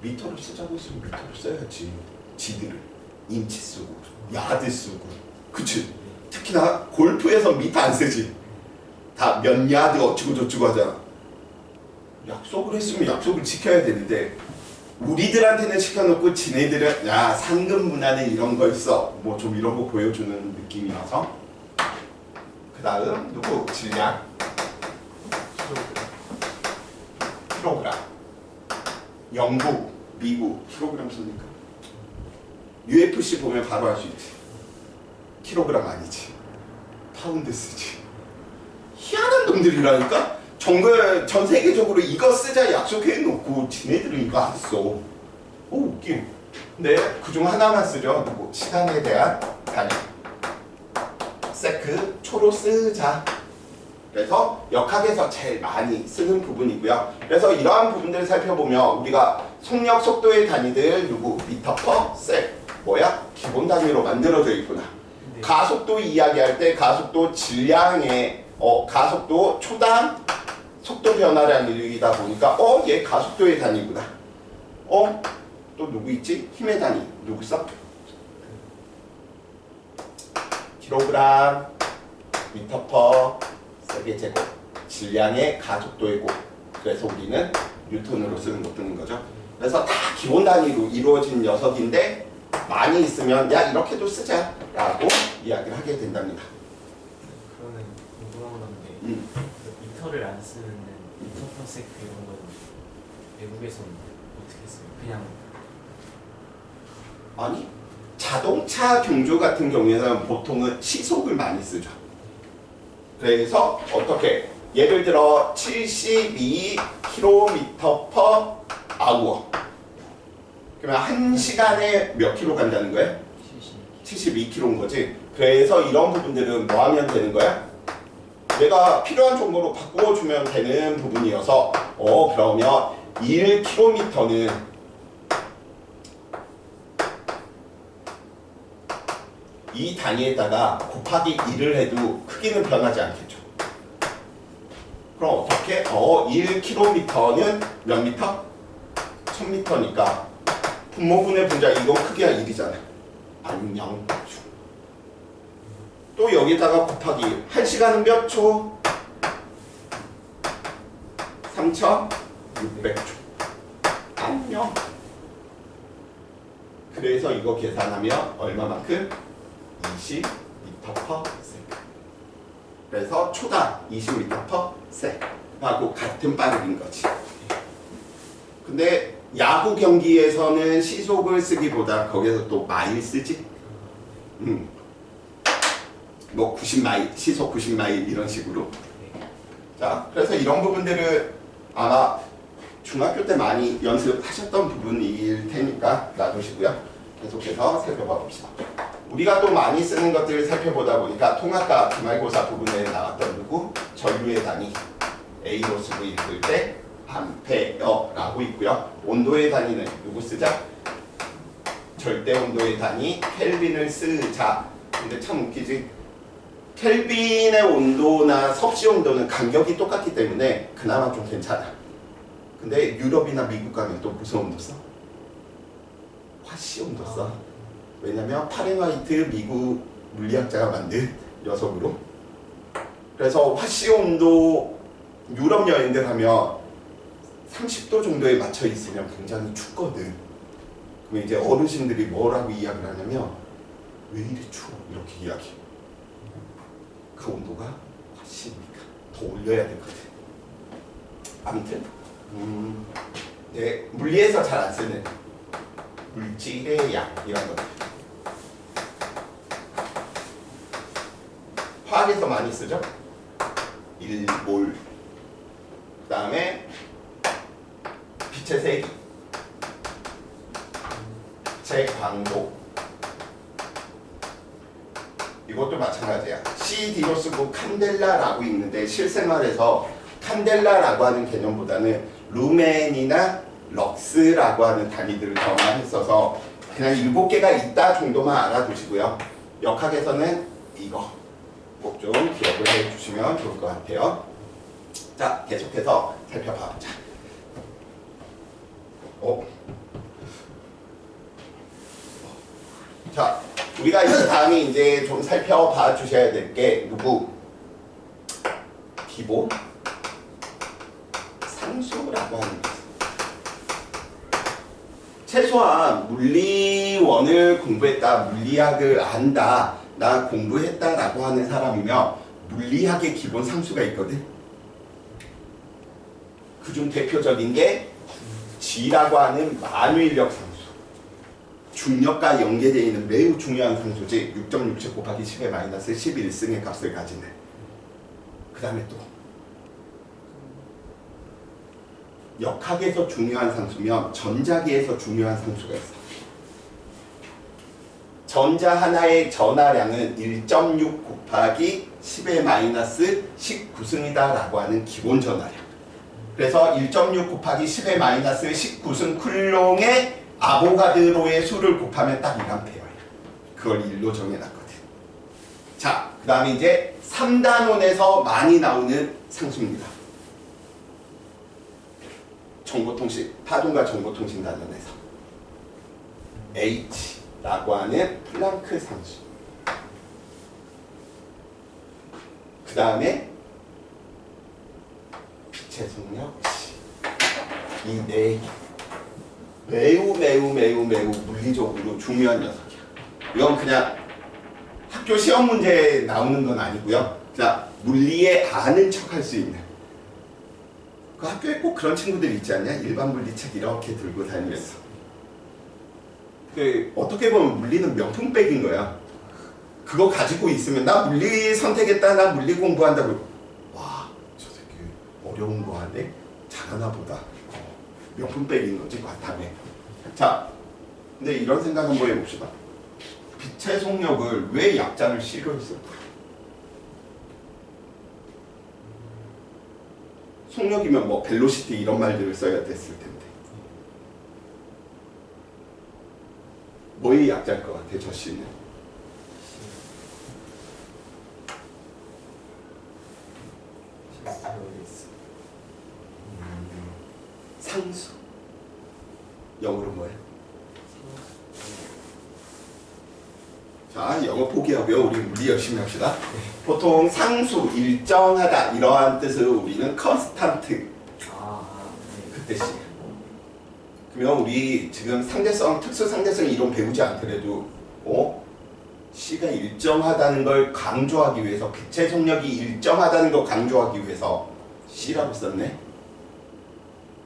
미터를 쓰자고 했으면 미터를 써야지. 지들을 인치 쓰고 야드 쓰고 그치? 특히나 골프에서 미터 안 쓰지. 다 몇 야드 어쩌고 저쩌고 하잖아. 약속을 했으면 약속을 지켜야 되는데 우리들한테는 시켜놓고 지네들은 야 상금 문화는 이런 거 있어 뭐 좀 이런 거 보여주는 느낌이라서. 그 다음 누구? 질량 킬로그램. 영국, 미국 킬로그램 쓰니까 UFC 보면 바로 알 수 있지. 킬로그램 아니지. 파운드 쓰지. 희한한 놈들이라니까. 전 세계적으로 이거 쓰자 약속해놓고 지네들은 이거 안 써. 오 웃김. 근데 그중 하나만 쓰죠. 누구? 시간에 대한 단위. 세크 초로 쓰자. 그래서 역학에서 제일 많이 쓰는 부분이고요. 그래서 이러한 부분들을 살펴보면 우리가 속력 속도의 단위들 누구? 미터 퍼 섹. 뭐야? 기본 단위로 만들어져 있구나. 네. 가속도 이야기할 때 가속도 질량의 가속도 초당 속도 변화량 일이다 보니까 얘 가속도의 단위구나. 또 누구 있지? 힘의 단위 누구 써? 킬로그램, 미터 퍼 세계 제곱. 질량의 가속도의 곱. 그래서 우리는 뉴턴으로 쓰는 거 뜨는 거죠. 그래서 다 기본 단위로 이루어진 녀석인데 많이 있으면 야 이렇게도 쓰자 라고 이야기를 하게 된답니다. 그러면 궁금한 건데 그 미터를 안 쓰는 미터 퍼 세크 이런 건 외국에서는 어떻게 써요? 그냥 아니 자동차 경주 같은 경우에는 보통은 시속을 많이 쓰죠. 그래서 어떻게 예를 들어 72km/h 그러면 1시간에 몇 킬로 간다는 거야? 72km인 거지. 그래서 이런 부분들은 뭐 하면 되는 거야? 내가 필요한 정보로 바꿔주면 되는 부분이어서 그러면 1km는 이 단위에다가 곱하기 1을 해도 크기는 변하지 않겠죠. 그럼 어떻게? 1km는 몇 미터? 1000m니까 분모분의 분자 이거 크기가 1이잖아. 안녕. 또 여기다가 곱하기 1시간은 몇 초? 3600초. 안녕. 그래서 이거 계산하면 얼마만큼? 20m/s. 그래서 초당 20m/s 하고 같은 빠르기인 거지. 근데 야구 경기에서는 시속을 쓰기보다 거기서 또 마일 쓰지. 뭐 90마일, 시속 90마일 이런 식으로. 자, 그래서 이런 부분들을 아마 중학교 때 많이 연습하셨던 부분일 테니까 놔두시고요. 계속해서 살펴봐 봅시다. 우리가 또 많이 쓰는 것들을 살펴보다 보니까 통합과 기말고사 부분에 나왔던 누구? 전류의 단위 A로 쓰고 읽을 때 암페어라고 있고요. 온도의 단위는 누구 쓰자? 절대 온도의 단위 켈빈을 쓰자. 근데 참 웃기지? 켈빈의 온도나 섭씨 온도는 간격이 똑같기 때문에 그나마 좀 괜찮아. 근데 유럽이나 미국 가면 또 무슨 온도 써? 화씨 온도 써. 왜냐면 파렌하이트 미국 물리학자가 만든 녀석으로. 그래서 화씨 온도 유럽 여행들 하면 30도 정도에 맞춰 있으면 굉장히 춥거든. 그럼 이제 어르신들이 뭐라고 이야기를 하냐면 왜 이리 추워? 이렇게 이야기. 그 온도가 화씨니까 더 올려야 되거든. 아무튼 물리에서 잘 안 쓰는 물질의 양 이런 것들. 화학에서 많이 쓰죠. 1몰. 그 다음에 빛의 세기, 빛의 광도. 이것도 마찬가지야. CD로 쓰고 칸델라라고 있는데 실생활에서 칸델라라고 하는 개념보다는 루멘이나 럭스라고 하는 단위들을 정화했어서 그냥 7개가 있다 정도만 알아두시고요. 역학에서는 이거 꼭 좀 기억을 해주시면 좋을 것 같아요. 자, 계속해서 살펴봐보자. 자, 우리가 이 다음에 이제 좀 살펴봐 주셔야 될 게 누구? 기본 상수라고 하는 거. 최소한 물리원을 공부했다, 물리학을 안다, 나 공부했다라고 하는 사람이면 물리학의 기본 상수가 있거든. 그중 대표적인 게 G라고 하는 만유인력 상수. 중력과 연계되어 있는 매우 중요한 상수지. 6.67 곱하기 10의 마이너스 11승의 값을 가지는. 그 다음에 또 역학에서 중요한 상수면 전자기에서 중요한 상수가 있어. 전자 하나의 전하량은 1.6 곱하기 10의 마이너스 19승이다 라고 하는 기본 전하량. 그래서 1.6 곱하기 10의 마이너스 19승 쿨롱의 아보가드로의 수를 곱하면 딱 1A야. 그걸 1로 정해놨거든. 자, 그 다음에 이제 3단원에서 많이 나오는 상수입니다. 정보통신, 파동과 정보통신 단원에서 H라고 하는 플랑크 상수. 그 다음에 빛의 속력 C. 이 네 개 매우 물리적으로 중요한 녀석이야. 이건 그냥 학교 시험 문제에 나오는 건 아니고요. 그냥 물리에 아는 척 할 수 있는. 그 학교에 꼭 그런 친구들 있지 않냐? 일반 물리책 이렇게 들고 다니면서. 그 어떻게 보면 물리는 명품백인 거야. 그거 가지고 있으면 나 물리 선택했다, 나 물리 공부한다고. 와, 저 새끼 어려운 거 하네? 잘하나 보다. 명품백인 거지, 과탐에. 자, 근데 이런 생각 한번 해봅시다. 빛의 속력을 왜 약자를 C로 했을까? 속력이면 뭐 벨로시티 이런 말들을 써야 됐을 텐데. 뭐의 약자일 것 같아, 저 C는? 상수. 영어로 뭐야? 자, 영어 포기하고요. 우리 물리 열심히 합시다. 보통 상수, 일정하다 이러한 뜻을 우리는 컨스탄트 그 뜻이에요. 그러면 우리 지금 상대성, 특수 상대성 이론 배우지 않더라도 C가 일정하다는 걸 강조하기 위해서, 빛의 속력이 일정하다는 걸 강조하기 위해서 C라고 썼네.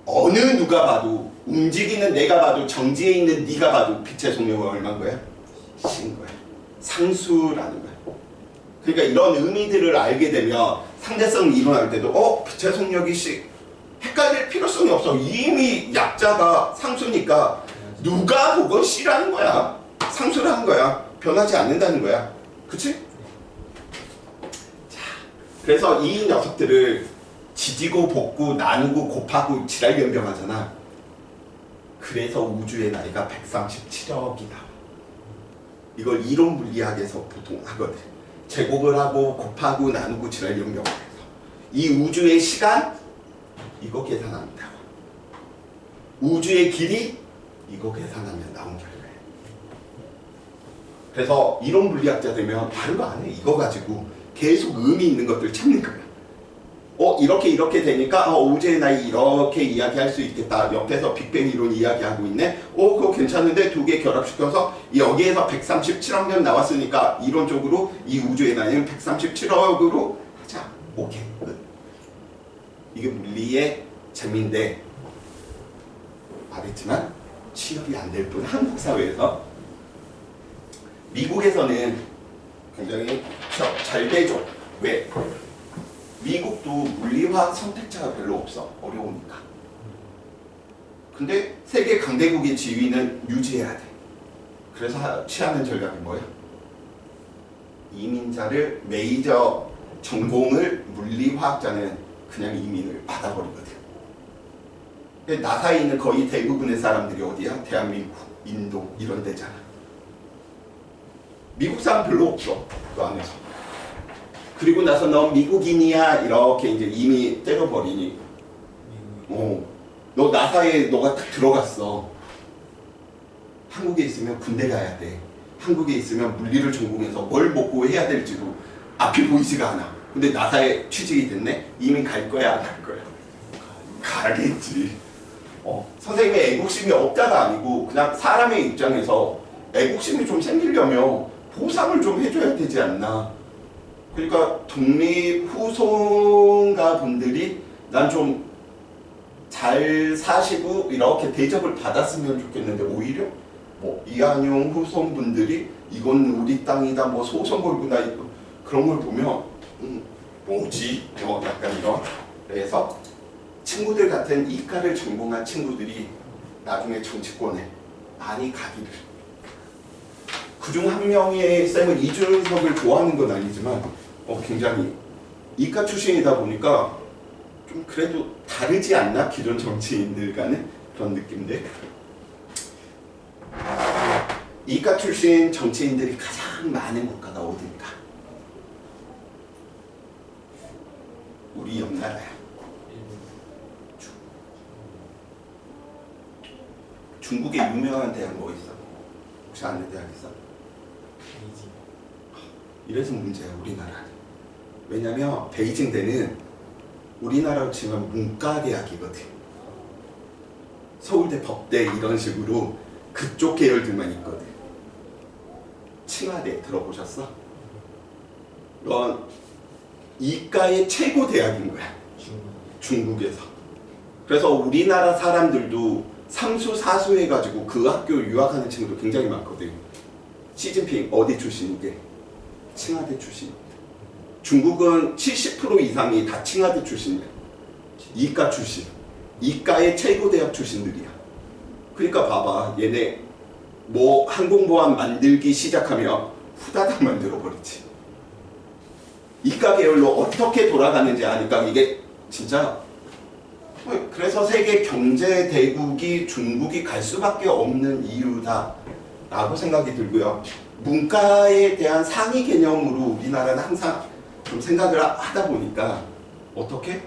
어느 누가 봐도, 움직이는 내가 봐도, 정지해 있는 네가 봐도 빛의 속력은 얼마인 거야? C인 거야. 상수라는 거야. 그러니까 이런 의미들을 알게 되면 상대성 이론할 때도 빛의 속력이 C, 헷갈릴 필요성이 없어. 이미 약자가 상수니까 누가 보건 C라는 거야. 상수라는 거야. 변하지 않는다는 거야. 그치? 자, 그래서 이 녀석들을 지지고 볶고 나누고 곱하고 지랄 변경하잖아. 그래서 우주의 나이가 137억이다. 이걸 이론 물리학에서 보통 하거든. 제곱을 하고 곱하고 나누고 지랄 변경을 해서 이 우주의 시간 이거 계산합니다. 우주의 길이 이거 계산하면 나온 결과예요. 그래서 이론 물리학자 되면 다른 거 안 해. 이거 가지고 계속 의미 있는 것들 찾는 거야. 이렇게 되니까 우주의 나이 이렇게 이야기할 수 있겠다. 옆에서 빅뱅 이론 이야기하고 있네. 그거 괜찮은데 두 개 결합시켜서 여기에서 137억 년 나왔으니까 이론적으로 이 우주의 나이는 137억으로 하자. 오케이, 끝. 이게 물리의 재미인데 말했지만 취업이 안 될 뿐. 한국 사회에서, 미국에서는 굉장히 취업 잘 되죠. 왜? 미국도 물리화학 선택자가 별로 없어. 어려우니까. 근데 세계 강대국의 지위는 유지해야 돼. 그래서 취하는 전략이 뭐야? 이민자를, 메이저 전공을 물리화학자는 그냥 이민을 받아버리거든. 나사에 있는 거의 대부분의 사람들이 어디야? 대한민국, 인도 이런 데잖아. 미국 사람 별로 없어. 그 안에서. 그리고 나서 너 미국인이야 이렇게 이제 이미 때려버리니 너 나사에 너가 딱 들어갔어. 한국에 있으면 군대 가야 돼. 한국에 있으면 물리를 전공해서 뭘 먹고 해야 될지도 앞이 보이지가 않아. 근데 나사에 취직이 됐네? 이미 갈 거야 안 갈 거야? 가겠지. 선생님의 애국심이 없다가 아니고 그냥 사람의 입장에서 애국심이 좀 생기려면 보상을 좀 해줘야 되지 않나. 그러니까 독립후손가 분들이 난 좀 잘 사시고 이렇게 대접을 받았으면 좋겠는데 오히려 뭐 이한용 후손분들이 이건 우리 땅이다 뭐 소송 걸구나 그런 걸 보면 뭐지? 약간 이런. 그래서 친구들 같은 이과를 전공한 친구들이 나중에 정치권에 많이 가기를. 그중 한 명의 쌤은 이준석을 좋아하는 건 아니지만 굉장히 이과 출신이다 보니까 좀 그래도 다르지 않나? 기존 정치인들과는 그런 느낌들. 이과 출신 정치인들이 가장 많은 국가가 어딘가? 우리 옆 나라야. 중국에 유명한 대학 뭐 있어? 혹시 아는 대학 있어? 이래서 문제야 우리나라는. 왜냐면 베이징대는 우리나라로 치면 문과대학이거든. 서울대, 법대 이런 식으로 그쪽 계열들만 있거든. 칭화대 들어보셨어? 넌 이과의 최고 대학인 거야. 중국에서. 그래서 우리나라 사람들도 삼수, 사수 해가지고 그 학교 유학하는 친구도 굉장히 많거든. 시진핑 어디 출신이게? 칭화대 출신입니다. 중국은 70% 이상이 다 칭화대 출신이야. 이과 출신. 이과의 최고 대학 출신들이야. 그러니까 봐봐. 얘네 뭐 항공모함 만들기 시작하면 후다닥 만들어버리지. 이과 계열로 어떻게 돌아가는지 아니까 이게 진짜. 그래서 세계 경제 대국이 중국이 갈 수밖에 없는 이유다 라고 생각이 들고요. 문과에 대한 상위 개념으로 우리나라는 항상 좀 생각을 하다 보니까 어떻게?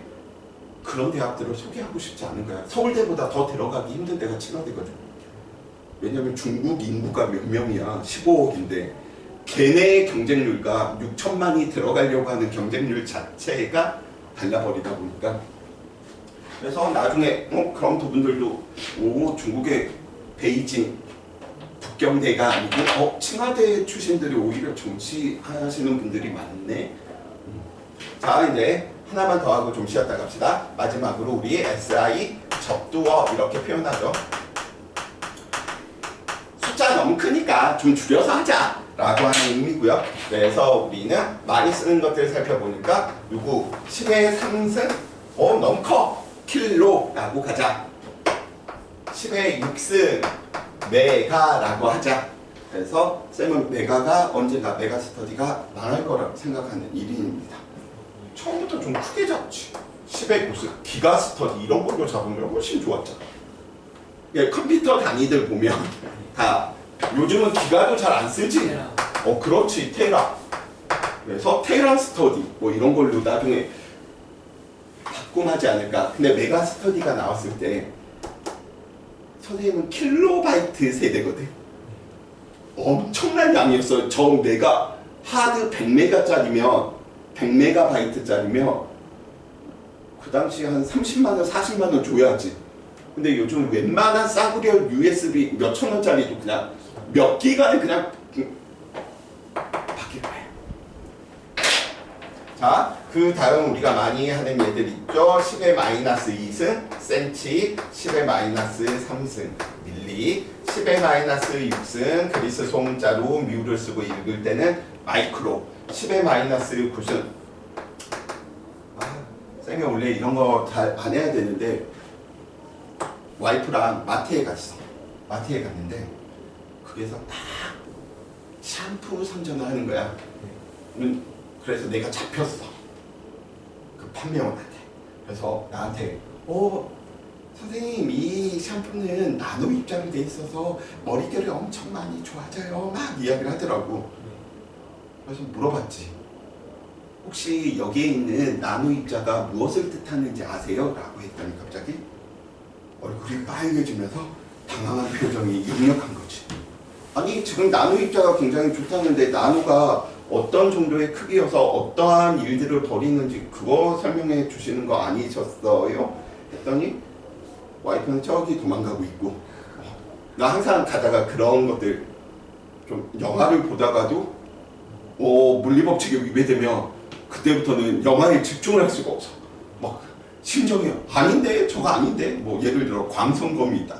그런 대학들을 소개하고 싶지 않은 거야. 서울대보다 더 들어가기 힘든 데가 칭화대거든. 왜냐면 중국 인구가 몇 명이야? 15억인데 걔네의 경쟁률과 6천만이 들어가려고 하는 경쟁률 자체가 달라버리다 보니까. 그래서 나중에 그런 부분들도 중국의 베이징 북경대가 아니고 칭화대 출신들이 오히려 정치하시는 분들이 많네. 자, 이제 하나만 더 하고 좀 쉬었다 갑시다. 마지막으로 우리 SI 접두어 이렇게 표현하죠. 숫자 너무 크니까 좀 줄여서 하자 라고 하는 의미고요. 그래서 우리는 많이 쓰는 것들을 살펴보니까 요거 10의 3승 너무 커 킬로라고 가자. 10의 6승 메가라고 하자. 그래서 쌤은 메가가 언제나 메가스터디가 망할 거라고 생각하는 1인입니다. 처음부터 좀 크게 잡지. 10의 9승 기가스터디 이런 걸로 잡으면 훨씬 좋았잖아. 예, 컴퓨터 단위들 보면 다 요즘은 기가도 잘 안 쓰지. 그렇지. 테라. 그래서 테라 스터디 뭐 이런 걸로 나중에 바꿈하지 않을까. 근데 메가 스터디가 나왔을 때 선생님은 킬로바이트 세대거든. 엄청난 양이었어요. 저 메가 하드 100메가짜리면 100메가바이트짜리면 그 당시 한 30만원 40만원 줘야지. 근데 요즘 웬만한 싸구려 USB 몇천 원짜리도 그냥 몇 기가에 그냥 바뀔 거예요. 자, 그 다음 우리가 많이 하는 얘들 있죠. 10의 마이너스 2승 센치, 10의 마이너스 3승 밀리, 10의 마이너스 6승 그리스 소문자로 뮤를 쓰고 읽을 때는 마이크로, 10의 마이너스 9승. 쌤이 원래 이런 거 잘 안 해야 되는데 와이프랑 마트에 갔어. 마트에 갔는데 거기에서 딱 샴푸 선전을 하는 거야. 그래서 내가 잡혔어. 그 판매원한테. 그래서 나한테 선생님 이 샴푸는 나노 입자로 돼 있어서 머릿결이 엄청 많이 좋아져요. 막 이야기를 하더라고. 그래서 물어봤지. 혹시 여기에 있는 나노 입자가 무엇을 뜻하는지 아세요? 라고 했더니 갑자기 얼굴이 빨개지면서 당황한 표정이 역력한 거지. 아니 지금 나노 입자가 굉장히 좋다는데 나노가 어떤 정도의 크기여서 어떠한 일들을 벌이는지 그거 설명해 주시는 거 아니셨어요? 했더니 와이프는 저기 도망가고 있고 나 항상 가다가 그런 것들 좀 영화를 보다가도 물리법칙에 위배되면 그때부터는 영화에 집중을 할 수가 없어. 막 심정이 아닌데 저거 아닌데 뭐 예를 들어 광선검이 있다.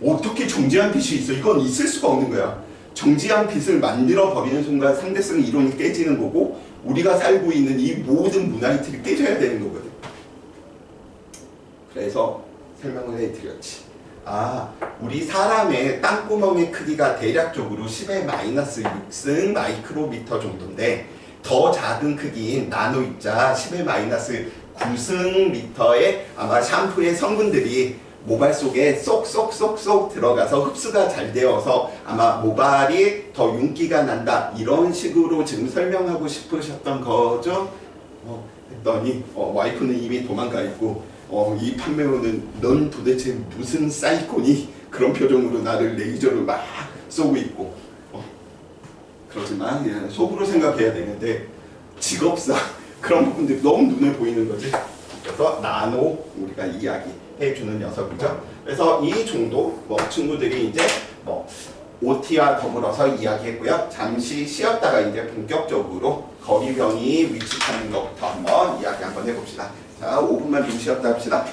어떻게 정지한 빛이 있어? 이건 있을 수가 없는 거야. 정지한 빛을 만들어 버리는 순간 상대성 이론이 깨지는 거고 우리가 살고 있는 이 모든 문화의 틀이 깨져야 되는 거거든. 그래서 설명을 해드렸지. 우리 사람의 땅구멍의 크기가 대략적으로 10의 마이너스 6승 마이크로미터 정도인데 더 작은 크기인 나노 입자 10의 마이너스 9승 미터의 아마 샴푸의 성분들이 모발 속에 쏙쏙쏙쏙 들어가서 흡수가 잘 되어서 아마 모발이 더 윤기가 난다 이런 식으로 지금 설명하고 싶으셨던 거죠? 했더니 와이프는 이미 도망가 있고 이 판매원은 넌 도대체 무슨 사이코니? 그런 표정으로 나를 레이저로 막 쏘고 있고 그렇지만 속으로 생각해야 되는데 직업상 그런 부분들이 너무 눈에 보이는 거지. 그래서 나노 우리가 이야기해주는 녀석이죠. 그래서 이 정도 친구들이 이제 OT와 더불어서 이야기했고요. 잠시 쉬었다가 이제 본격적으로 거리병이 위치하는 것부터 한번 이야기 한번 해봅시다. 자, 5분만 좀 쉬었다 합시다.